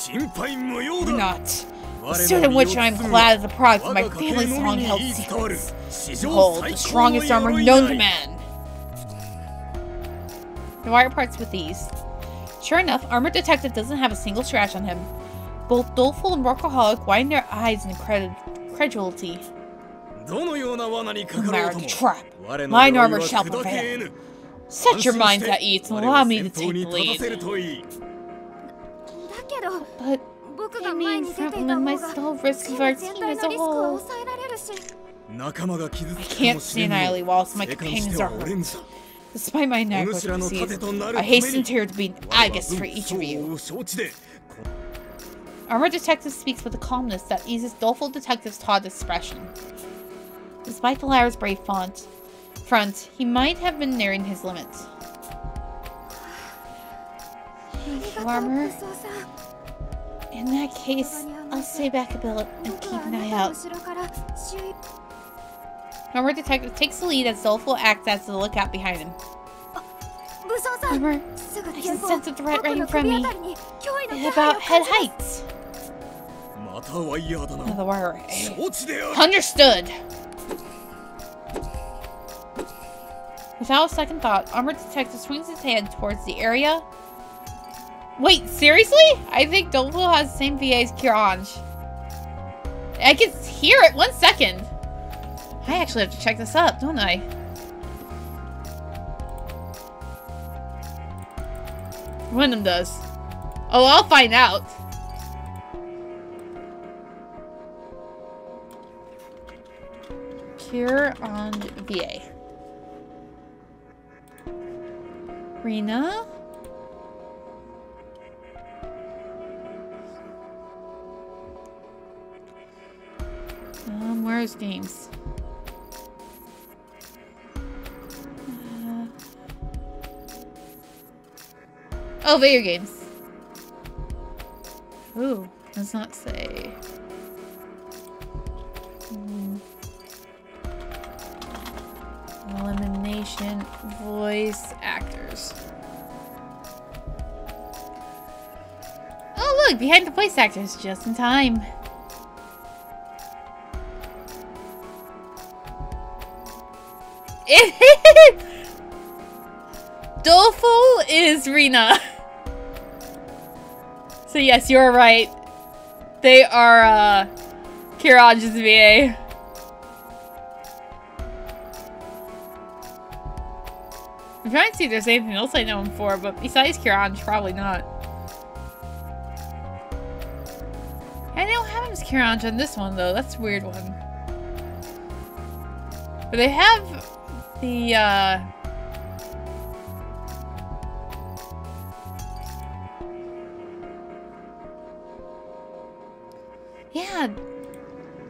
You're not. The suit in which I am clad is a product of my family's long-held secrets. Behold, the strongest armor known to man. the wire parts with ease. Sure enough, Armored Detective doesn't have a single scratch on him. Both Doleful and Workaholic widen their eyes in incredulity. No matter the trap, mine armor shall prevail. Set your minds at ease and allow me to take the lead. But it means that myself risks our team as a whole. I can't stay entirely whilst my companions are hurt. Despite my inadequate disease, I hasten here to be an Agus for each of you. Armored Detective speaks with a calmness that eases Doleful Detective's taut expression. Despite the latter's brave front, he might have been nearing his limits. Thank you, Armor. In that case, I'll stay back a bit and keep an eye out. Armored Detective takes the lead as Doleful acts as the lookout behind him. Armor, I can sense a threat right in front of me. It's about head heights. Another wire array. Understood! Without a second thought, Armored Detective swings his hand towards the area. Wait, seriously? I think Doleful has the same VA as Kiranj. I can hear it! 1 second! I actually have to check this up, don't I? One of them does. Oh, I'll find out. Kiranj VA. Rena? Where's games? Oh, video games. Ooh, does not say. Elimination voice actors. Oh, look, behind the voice actors, just in time. Doleful is Rena. So yes, you're right. They are Kiranj's VA. I'm trying to see if there's anything else I know him for, but besides Kiranj, probably not. I don't have him as Kiranj on this one though. That's a weird one. But they have the yeah.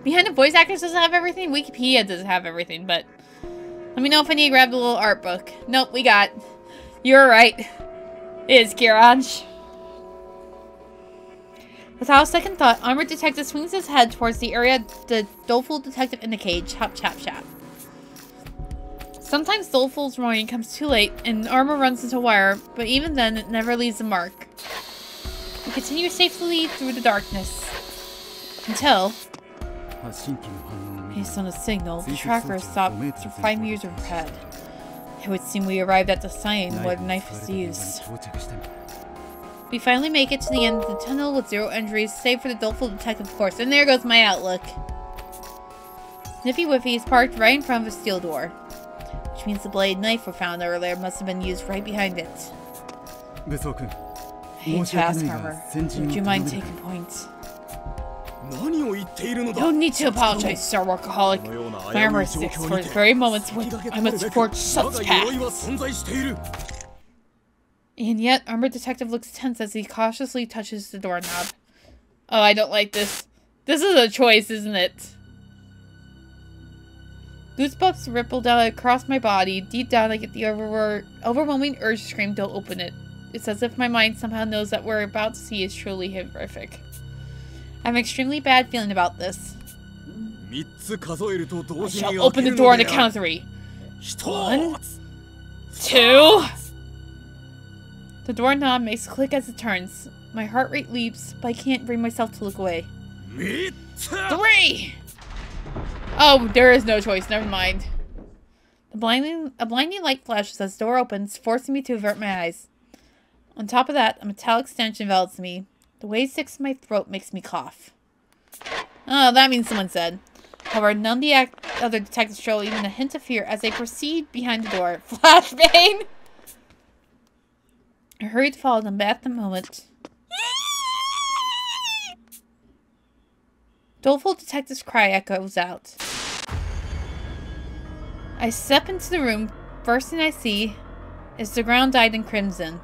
Behind the voice actors doesn't have everything. Wikipedia doesn't have everything, but let me know if I need to grab the little art book. Nope, we got. You're right. It is Kiranj. Without a second thought, Armored Detective swings his head towards the area the Doleful Detective indicates. Chop, chop, chop. Sometimes Doleful's warning comes too late, and Armor runs into wire, but even then, it never leaves a mark. We continue safely through the darkness. Until, based on a signal, the tracker stopped 5 meters ahead. It would seem we arrived at the sign where the knife is used. We finally make it to the end of the tunnel with 0 injuries, save for the Doleful Detective, of course. And there goes my outlook. Sniffy Whiffy is parked right in front of a steel door, which means the blade knife we found earlier must have been used right behind it. I hate to ask, Armor. Would you mind taking points? No need to apologize, Sir Workaholic. My armor is fixed for the very moments when I must forge such paths. And yet, Armored Detective looks tense as he cautiously touches the doorknob. Oh, I don't like this. This is a choice, isn't it? Goosebumps ripple down across my body. Deep down, I get the overwhelming urge to scream, "Don't open it." It's as if my mind somehow knows that what we're about to see is truly horrific. I have an extremely bad feeling about this. I shall open the door on the count of 3. 1, 2... The doorknob makes a click as it turns. My heart rate leaps, but I can't bring myself to look away. 3! Oh, there is no choice. Never mind. A blinding light flashes as the door opens, forcing me to avert my eyes. On top of that, a metallic stench envelops me. The way it sticks to my throat makes me cough. Oh, that means someone said. However, none of the other detectives show even a hint of fear as they proceed behind the door. Flashbang! I hurried to follow them, but at the moment... Doleful detective's cry echoes out. I step into the room. First thing I see is the ground dyed in crimson.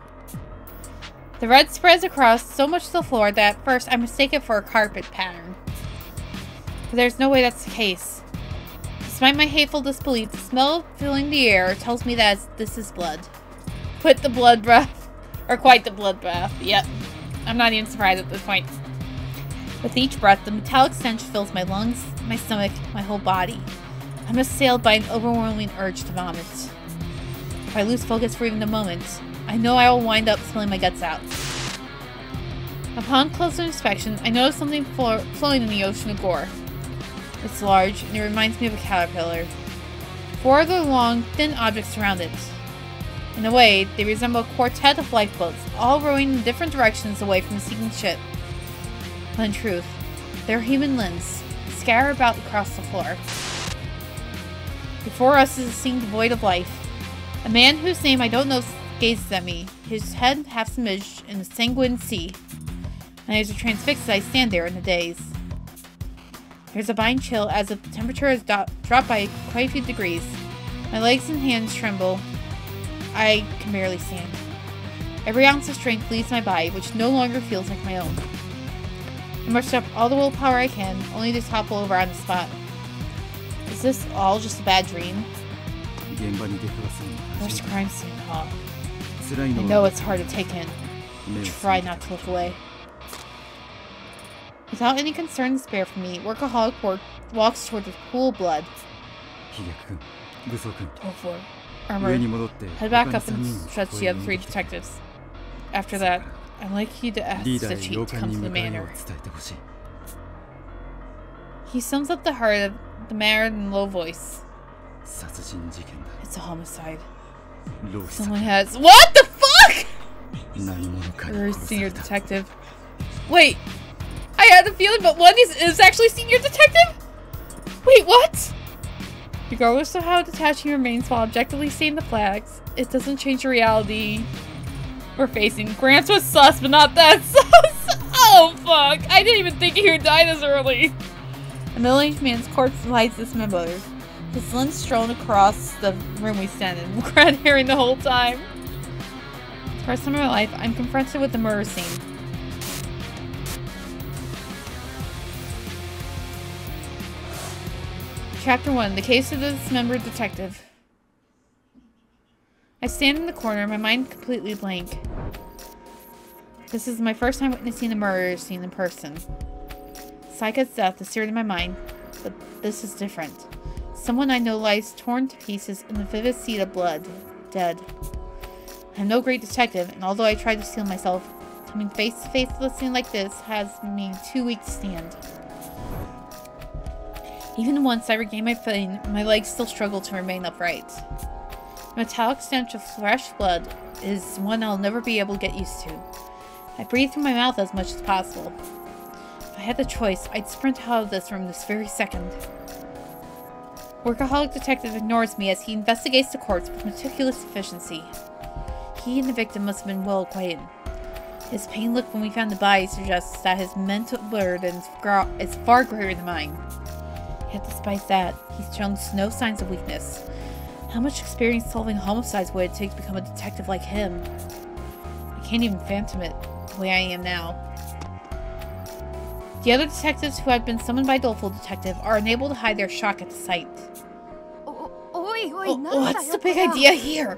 The red spreads across so much to the floor that at first I mistake it for a carpet pattern. But there's no way that's the case. Despite my hateful disbelief, the smell filling the air tells me that this is blood. Quite the bloodbath. Yep. I'm not even surprised at this point. With each breath, the metallic stench fills my lungs, my stomach, my whole body. I'm assailed by an overwhelming urge to vomit. If I lose focus for even a moment, I know I will wind up spilling my guts out. Upon closer inspection, I notice something floating in the ocean of gore. It's large, and it reminds me of a caterpillar. 4 other long, thin objects surround it. In a way, they resemble a quartet of lifeboats, all rowing in different directions away from the sinking ship. But in truth, they're human limbs, scattered about across the floor. Before us is a scene devoid of life. A man whose name I don't know gazes at me, his head half submerged in a sanguine sea. My eyes are transfixed as I stand there in a daze. There's a biting chill as the temperature has dropped by quite a few degrees. My legs and hands tremble. I can barely stand. Every ounce of strength leaves my body, which no longer feels like my own. I muster up all the willpower I can, only to topple over on the spot. Is this all just a bad dream? Worst crime scene, huh? I know it's hard to take in. Try not to look away. Without any concern to spare for me, Workaholic walks toward the pool of blood. Tofu, armored, head back up and stretch the other 3 detectives. After that, I'd like you to ask the chief to come to the manor. He sums up the heart of the matter in a low voice. It's a homicide. Someone has— What the fuck?! Senior detective. Wait! I had a feeling, but one is actually senior detective? Wait, what? Regardless of how detached he remains while objectively seeing the flags, it doesn't change the reality we're facing. Grants was sus, but not that sus! Oh fuck! I didn't even think he would die this early! A middle-aged man's corpse lies dismembered. His limbs strewn across the room we stand in. Red herring the whole time. For the first time in my life, I'm confronted with the murder scene. Chapter 1. The Case of the Dismembered Detective. I stand in the corner, my mind completely blank. This is my first time witnessing the murder scene in person. Saika's death is seared in my mind, but this is different. Someone I know lies torn to pieces in the vivid sea of blood, dead. I'm no great detective, and although I try to steel myself, coming face to face with a scene like this has me too weak to stand. Even once I regain my footing, my legs still struggle to remain upright. The metallic stench of fresh blood is one I'll never be able to get used to. I breathe through my mouth as much as possible. If I had the choice, I'd sprint out of this room this very second. Workaholic detective ignores me as he investigates the corpse with meticulous efficiency. He and the victim must have been well acquainted. His pain look when we found the body suggests that his mental burden is far greater than mine. Yet despite that, he's shown no signs of weakness. How much experience solving homicides would it take to become a detective like him? I can't even fathom it the way I am now. The other detectives who had been summoned by Doleful Detective are unable to hide their shock at the sight. What's the big idea here?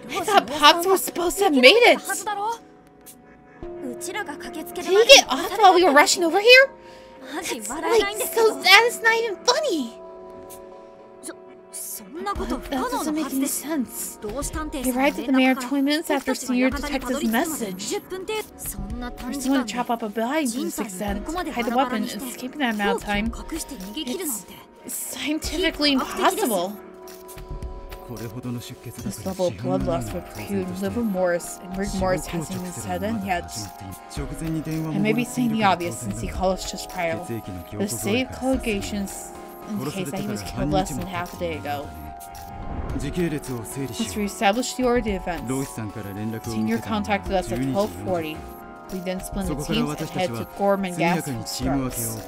I thought Pops was supposed to have made it! Did he get off while we were rushing over here? That's like so sad it's not even funny! That doesn't make any sense. He arrived at the manor 20 minutes after Senior Detective's message. For someone to chop up a body to this extent, hide the weapon, and escape in that amount of time, it's scientifically impossible. This level of bloodlust would preclude liver remorse, and remorse hasn't even set in yet. I may be saying the obvious since he called us just prior. The state collocations indicates that he was killed less than half a day ago. Since we established the order of the events, Senior contacted us at 12:40. We then split the teams and head to Gorman Gas and Strokes.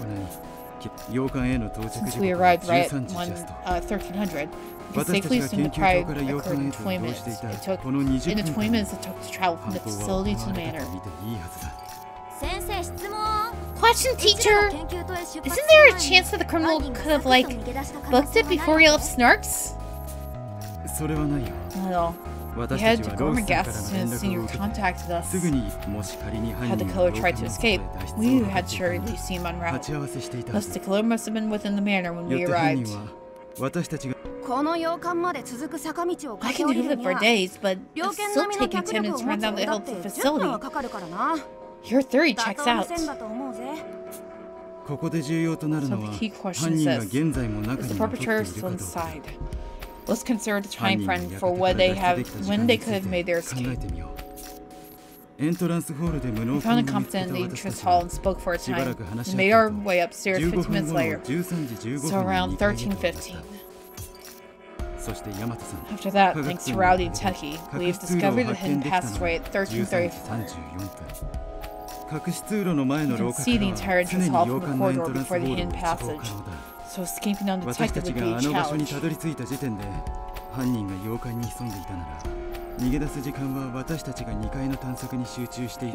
Since we arrived right at 1300, we could safely assume the crime occurred in 20 minutes. In the 20 minutes it took to travel from the facility to the manor. Question, teacher! Isn't there a chance that the criminal could have, like, booked it before he left Snarks? Not at all. We headed to Gorman Gas as soon as Senior contacted us. Had the killer tried to escape, we had surely seen him en route. Thus the killer must have been within the manor when we arrived. I can do it for days, but it's still taking 10 minutes to run down the hill to the facility. Your theory checks out. So the key question is this: is the perpetrator still inside? Let's consider the time frame for when they could have made their escape. We found a competent in the entrance hall and spoke for a time. We made our way upstairs 15 minutes later, so around 13:15. After that, thanks to Rowdy and Techie, we've discovered the hidden passageway at 13:34. You can see the entire entrance hall from the corridor before the hidden passage, so escaping undetected would be a challenge. If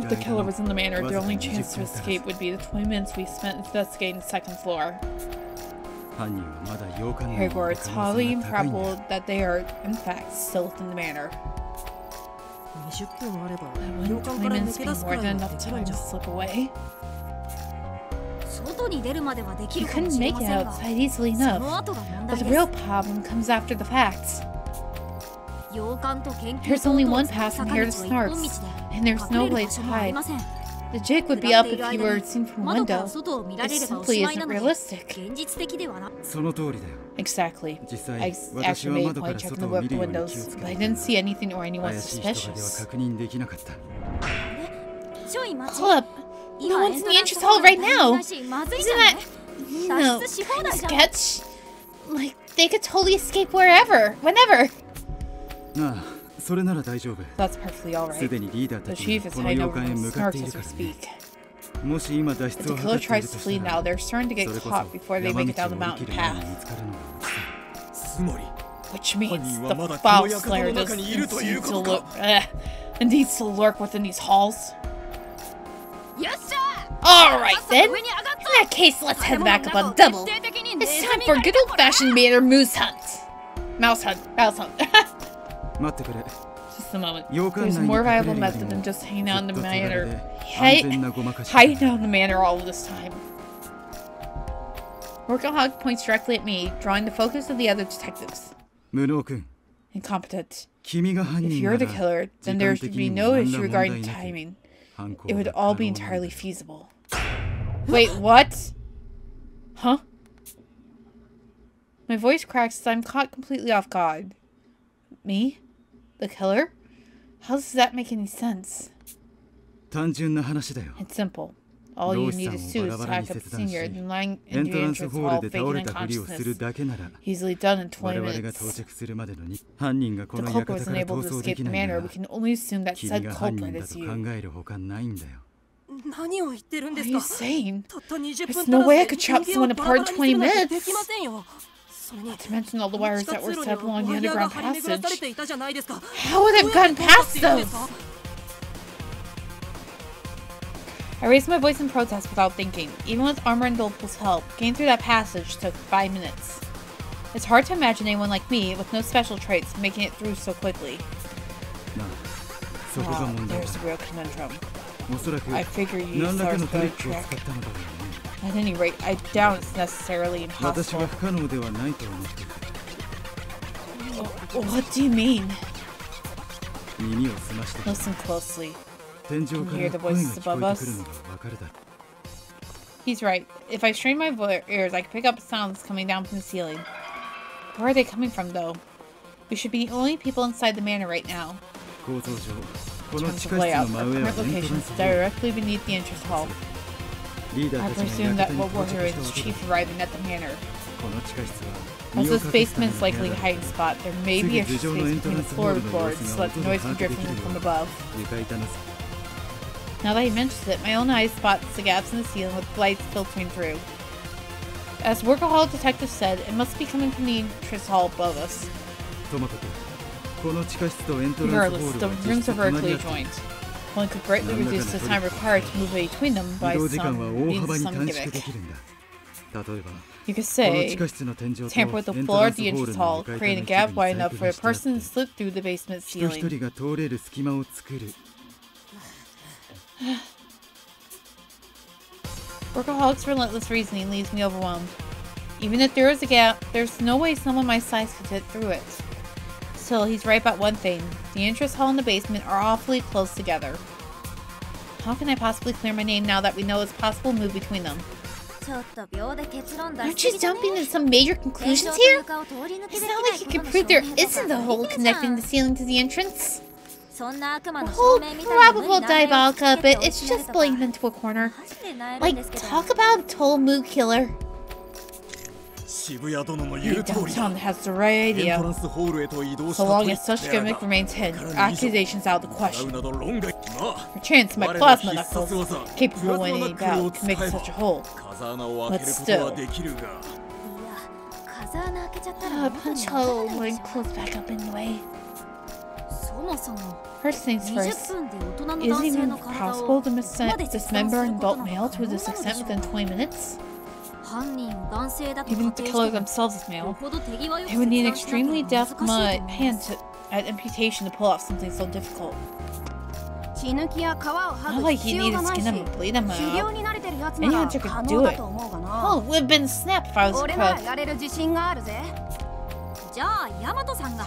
the killer was in the manor, their only chance to escape would be the 20 minutes we spent investigating the second floor. Therefore, it's highly improbable that they are, in fact, still within the manor. Wouldn't 20 minutes be more than enough time to slip away? You couldn't make it outside easily enough, but the real problem comes after the fact. There's only one path from here to Snarks, and there's no way to hide. The jig would be up if you were seen from a window. It simply isn't realistic. Exactly. I actually made a point checking the whip windows, but I didn't see anything or anyone suspicious. Hold up! No one's in the entrance hall right now! Isn't that, kind of sketch? Like, they could totally escape wherever, whenever! That's perfectly alright. The chief is hiding over in Snarks as we speak. If the killer tries to flee now, they're starting to get caught before they make it down the mountain path. Which means the foul slayer needs to lurk within these halls. Alright then! In that case, let's head back up on double. It's time for a good old-fashioned manor moose hunt. Mouse hunt. Just a moment. There's a more viable method than just hanging out in the manor. Hiding out in the manor all of this time. Workaholic points directly at me, drawing the focus of the other detectives. Incompetent. If you're the killer, then there should be no issue regarding timing. It would all be entirely feasible. Wait, what? Huh? My voice cracks as I'm caught completely off guard. Me? The killer? How does that make any sense? It's simple. All you need to do is hack up the senior and lying in the entrance hall faking unconsciousness. Easily done in 20 minutes. The culprit was unable to escape the manor. We can only assume that said culprit is you. What are you saying? There's no way I could chop someone apart in 20 minutes. Not to mention all the wires that were set along the underground passage. How would I have gotten past those? I raised my voice in protest without thinking. Even with Armor and Dolpul's help, getting through that passage took 5 minutes. It's hard to imagine anyone like me, with no special traits, making it through so quickly. Wow, there's the real conundrum. I figure you used our third trick. At any rate, I doubt it's necessarily impossible. What do you mean? Listen closely. Can you hear the voices above us? He's right. If I strain my ears, I can pick up sounds coming down from the ceiling. Where are they coming from, though? We should be the only people inside the manor right now. In terms of layout, our current location is directly beneath the entrance hall. I presume that what we're hearing is Chief arriving at the manor. As this basement is likely a hiding spot, there may be extra space between the floorboards so that the noise can drift in from above. Now that he mentions it, my own eyes spot the gaps in the ceiling with lights filtering through. As Workaholic Detective said, it must be coming from the entrance hall above us. Regardless, the rooms are vertically joined. One could greatly reduce the time required to move between them by some gimmick. You could say, tamper with the floor of the entrance hall, creating a gap wide enough for a person to slip through the basement ceiling. Workaholic's relentless reasoning leaves me overwhelmed. Even if there is a gap, there's no way someone my size could fit through it. Still, he's right about one thing. The entrance hall and the basement are awfully close together. How can I possibly clear my name now that we know it's possible to move between them? Aren't you jumping to some major conclusions here? It's not like you can prove there isn't a hole connecting the ceiling to the entrance. The whole probable diabolical bit, it's just blamed into a corner. Like, talk about a total mood killer. Hey, downtown has the right idea. So long as such gimmick remains hidden, accusations out of the question. Perchance my plasma knuckles, capable of winning a battle, can make such a hole. But still. Punch hole wouldn't close back up anyway. First things first, is it even possible to dismember an adult male to this extent within 20 minutes? Even if the killer themselves is male, they would need an extremely deft hand at amputation to pull off something so difficult. Not like you need to skin them and bleed them out. Any hunter could do it. Oh, it would have been snapped if I was a cook.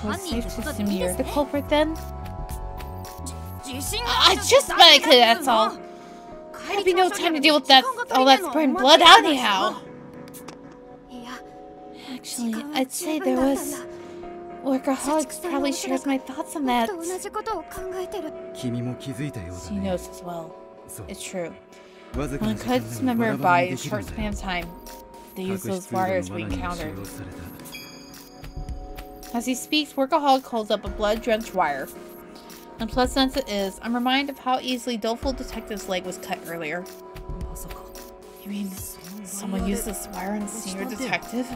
So it's safe to assume you're the culprit then? I just bet I could, that's all. There'd be no time to deal with that, all that spraying blood anyhow. Actually, I'd say there was. Workaholics probably shares my thoughts on that. She knows as well. It's true. When cuts member a body in a short span of time, they use those wires we encountered. As he speaks, Workaholic holds up a blood-drenched wire. Unpleasant as it is, I'm reminded of how easily Doleful Detective's leg was cut earlier. You mean, someone used this wire on the senior detective?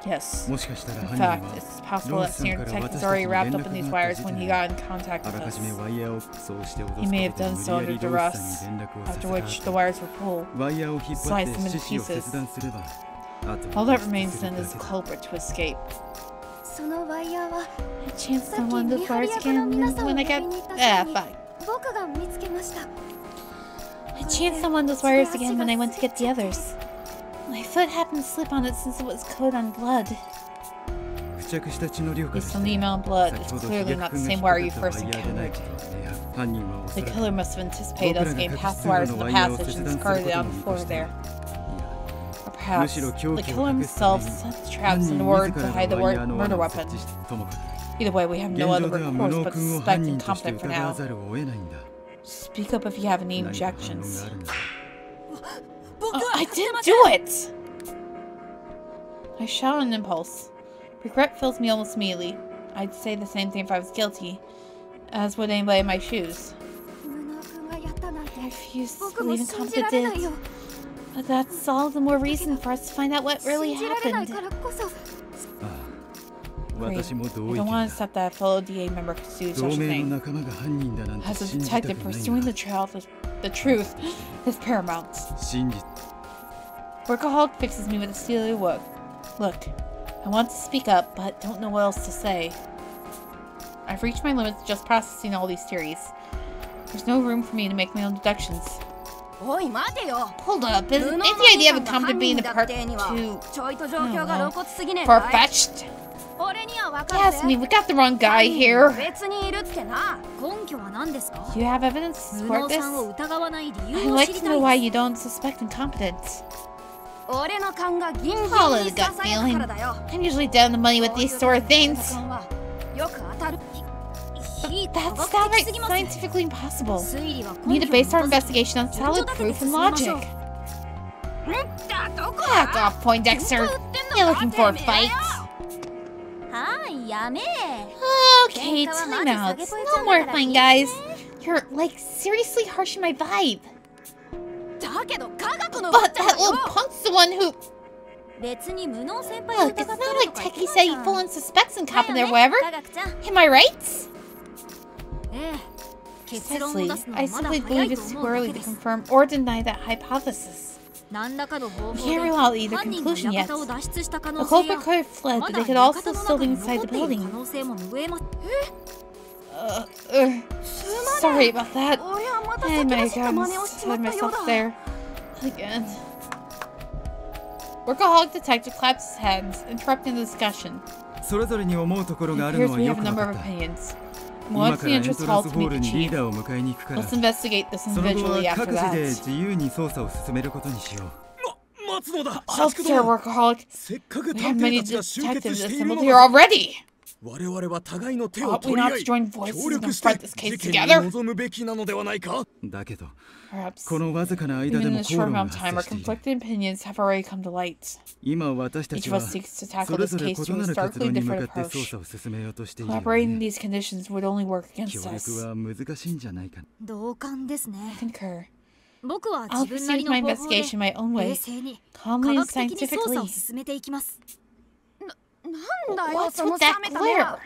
Yes. In fact, it's possible that Senior Detective's already wrapped up in these wires when he got in contact with us. He may have done so under duress, after which the wires were pulled, sliced them into pieces. All that remains then is the culprit to escape. I chanced on one of those wires again when I got... fine. I chanced on one of those wires again when I went to get the others. My foot happened to slip on it since it was coated on blood. Based on the amount of blood, it's clearly not the same wire you first encountered. The killer must have anticipated us getting past the wires in the passage and discarded it on the floor there. Or perhaps, the killer himself set the traps in order to hide the murder weapon. Either way, we have no other recourse but to suspect incompetent for now. Speak up if you have any objections. I didn't do it! I shout on impulse. Regret fills me almost immediately. I'd say the same thing if I was guilty, as would anybody in my shoes. I refuse to believe incompetent did. But that's all the more reason for us to find out what really happened. Great. I don't want to accept that a fellow DA member could do such a thing. As a detective, pursuing the trail of the truth is paramount. Workaholic fixes me with a steely look. Look, I want to speak up, but don't know what else to say. I've reached my limits just processing all these theories. There's no room for me to make my own deductions. Hold up, isn't the idea of a competent being a part too far-fetched? Yes, I mean, we got the wrong guy here. Do you have evidence to support this? I'd like to know why you don't suspect incompetence. Call it a gut feeling. I'm usually down the money with these sort of things. That's downright scientifically impossible. We need to base our investigation on solid proof and logic. Back off, Poindexter. You're looking for a fight. Okay, time out. No more fighting, guys. You're, like, seriously harshing my vibe. But that little punk's the one who... Look, it's not like Techie said he full on suspects and cop in there wherever. Am I right? Precisely. I simply believe it's too early to confirm or deny that hypothesis. We can't rule out either conclusion yet. The culprit could have fled, but they could also still be inside the building. Sorry about that. I might have gotten myself there. Again. Workaholic detective claps his hands, interrupting the discussion. It appears we have a number of opinions. Once the entrance hall to meet the chief. Let's investigate this individually after that. Healthcare Workaholic. We have many detectives assembled here already. Ought we not to join voices and confront this case together? Perhaps, even in a short amount of time, our conflicting opinions have already come to light. Each of us seeks to tackle this case through a starkly different approach. Collaborating in these conditions would only work against us. I concur. I'll proceed my investigation my own way, calmly and scientifically. What's with that glare?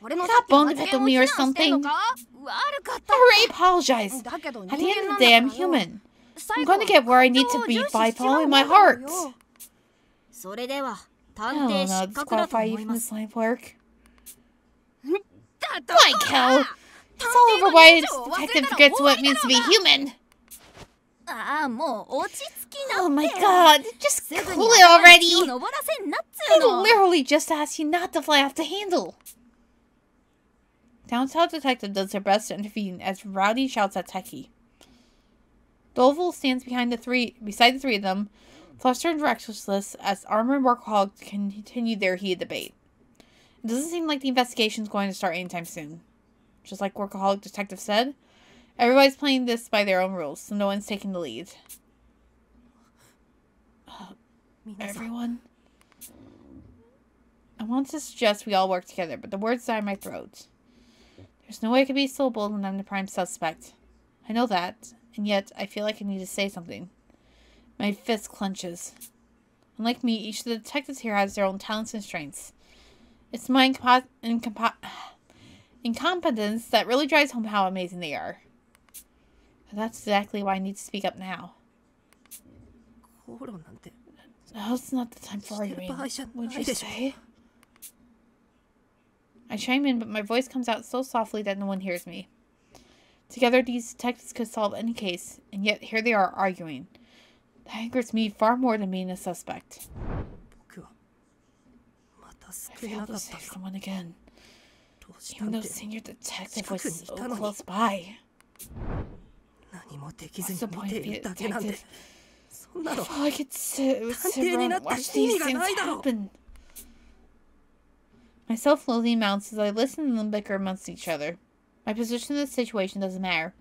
You got bone to pick with me or something? I already apologized. At the end of the day, I'm human. I'm going to get where I need to be by following my heart. I don't know, disqualify you from this line of work. Why, Kel? It's all over why a detective forgets what it means to be human. Oh my god, just cool it already! I literally just asked you not to fly off the handle! Downtown detective does her best to intervene as Rowdy shouts at Techie. Dolville stands beside the three of them, flustered and restless as Armor and Workaholic continue their heated debate. It doesn't seem like the investigation is going to start anytime soon. Just like Workaholic detective said, everybody's playing this by their own rules, so no one's taking the lead. Everyone? I want to suggest we all work together, but the words die in my throat. There's no way I could be so bold when I'm the prime suspect. I know that, and yet I feel like I need to say something. My fist clenches. Unlike me, each of the detectives here has their own talents and strengths. It's my incompetence that really drives home how amazing they are. But that's exactly why I need to speak up now. Now's not the time for arguing, would you say? I chime in, but my voice comes out so softly that no one hears me. Together, these detectives could solve any case, and yet here they are arguing. That angers me far more than being a suspect. I failed to save someone again, even though Senior Detective was so close by. What's the point of being a detective? If all I could sit around and watch these things happen. My self-loathing mounts as I listen to them bicker amongst each other. My position in this situation doesn't matter.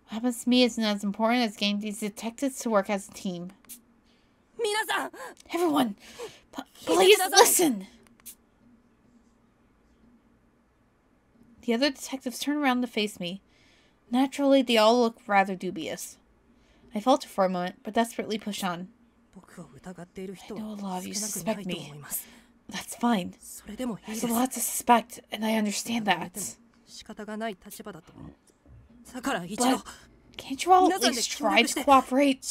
What happens to me isn't as important as getting these detectives to work as a team. Everyone, please listen! The other detectives turn around to face me. Naturally, they all look rather dubious. I falter for a moment, but desperately push on. I know a lot of you suspect me. That's fine. There's a lot to suspect, and I understand that. But can't you all at least try to cooperate?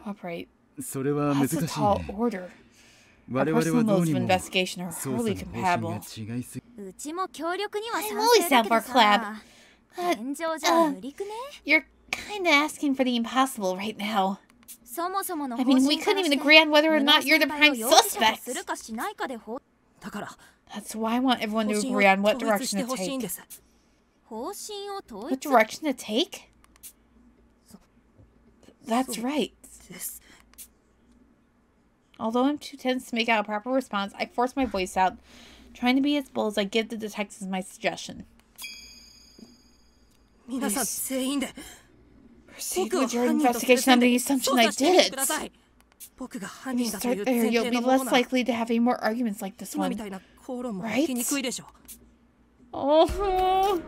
Cooperate? That's a tall order. Our personal modes of investigation are wholly compatible. I'm always down for a collab. You're kinda asking for the impossible right now. I mean, we couldn't even agree on whether or not you're the prime suspect. That's why I want everyone to agree on what direction to take. What direction to take? That's right. Although I'm too tense to make out a proper response, I force my voice out, trying to be as bold as I give the detectives my suggestion. Proceed with your investigation under the assumption I did it. If you start there, you'll be less likely to have any more arguments like this one. Right? Oh.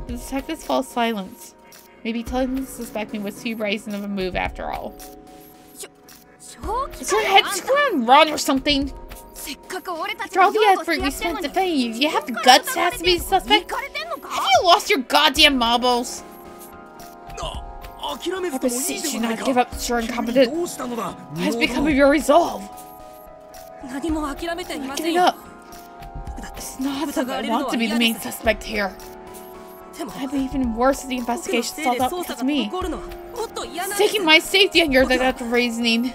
The detectives fall silent. Maybe telling them to suspect me was too brazen of a move after all. Is your head screwed run or something? After all the effort we spent defending you, you have the guts to have to be the suspect? Have you lost your goddamn marbles? I beseech you not to give up your incompetence. What has become of your resolve? I'm not giving up. It's not that I want to be the main suspect here. I'd be even worse if the investigation stalled out because of me. It's taking my safety on your reasoning.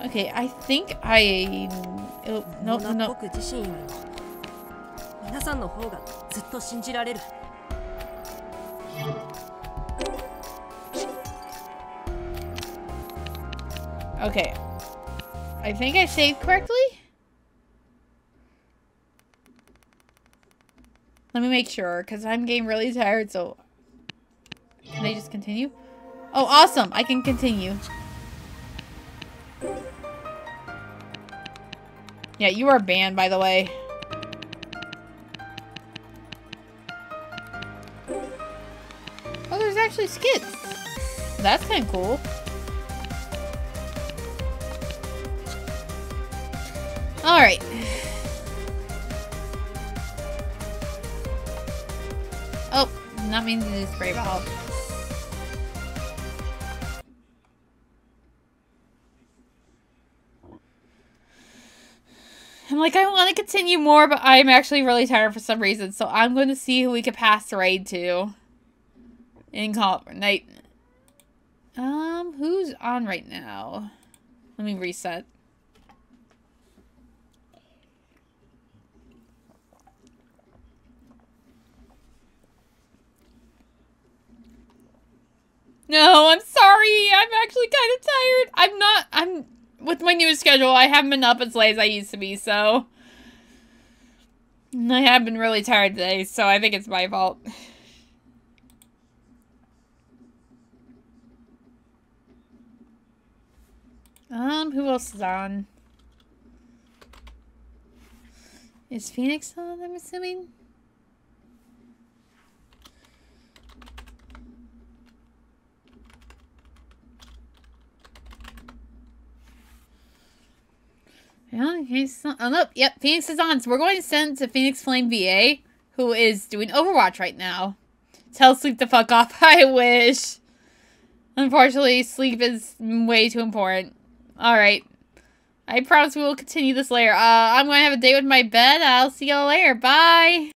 Okay, I think I... Oh, no. Okay. I think I saved correctly? Let me make sure, because I'm getting really tired, so... Can I just continue? Oh, awesome! I can continue. Yeah, you are banned, by the way. Oh, there's actually skits. That's kind of cool. Alright. Oh, not meaning to do spray ball. I'm like, I want to continue more, but I'm actually really tired for some reason, so I'm going to see who we could pass the raid to. And call it for night. Who's on right now? Let me reset. No, I'm sorry. I'm actually kind of tired. I'm with my new schedule, I haven't been up as late as I used to be, so I have been really tired today, so I think it's my fault. Who else is on? Is Phoenix on, I'm assuming? Yeah, he's on. Oh, no. Yep, Phoenix is on. So we're going to send to Phoenix Flame VA, who is doing Overwatch right now. Tell Sleep to fuck off. I wish. Unfortunately, sleep is way too important. Alright. I promise we will continue this later. I'm going to have a date with my bed. I'll see y'all later. Bye!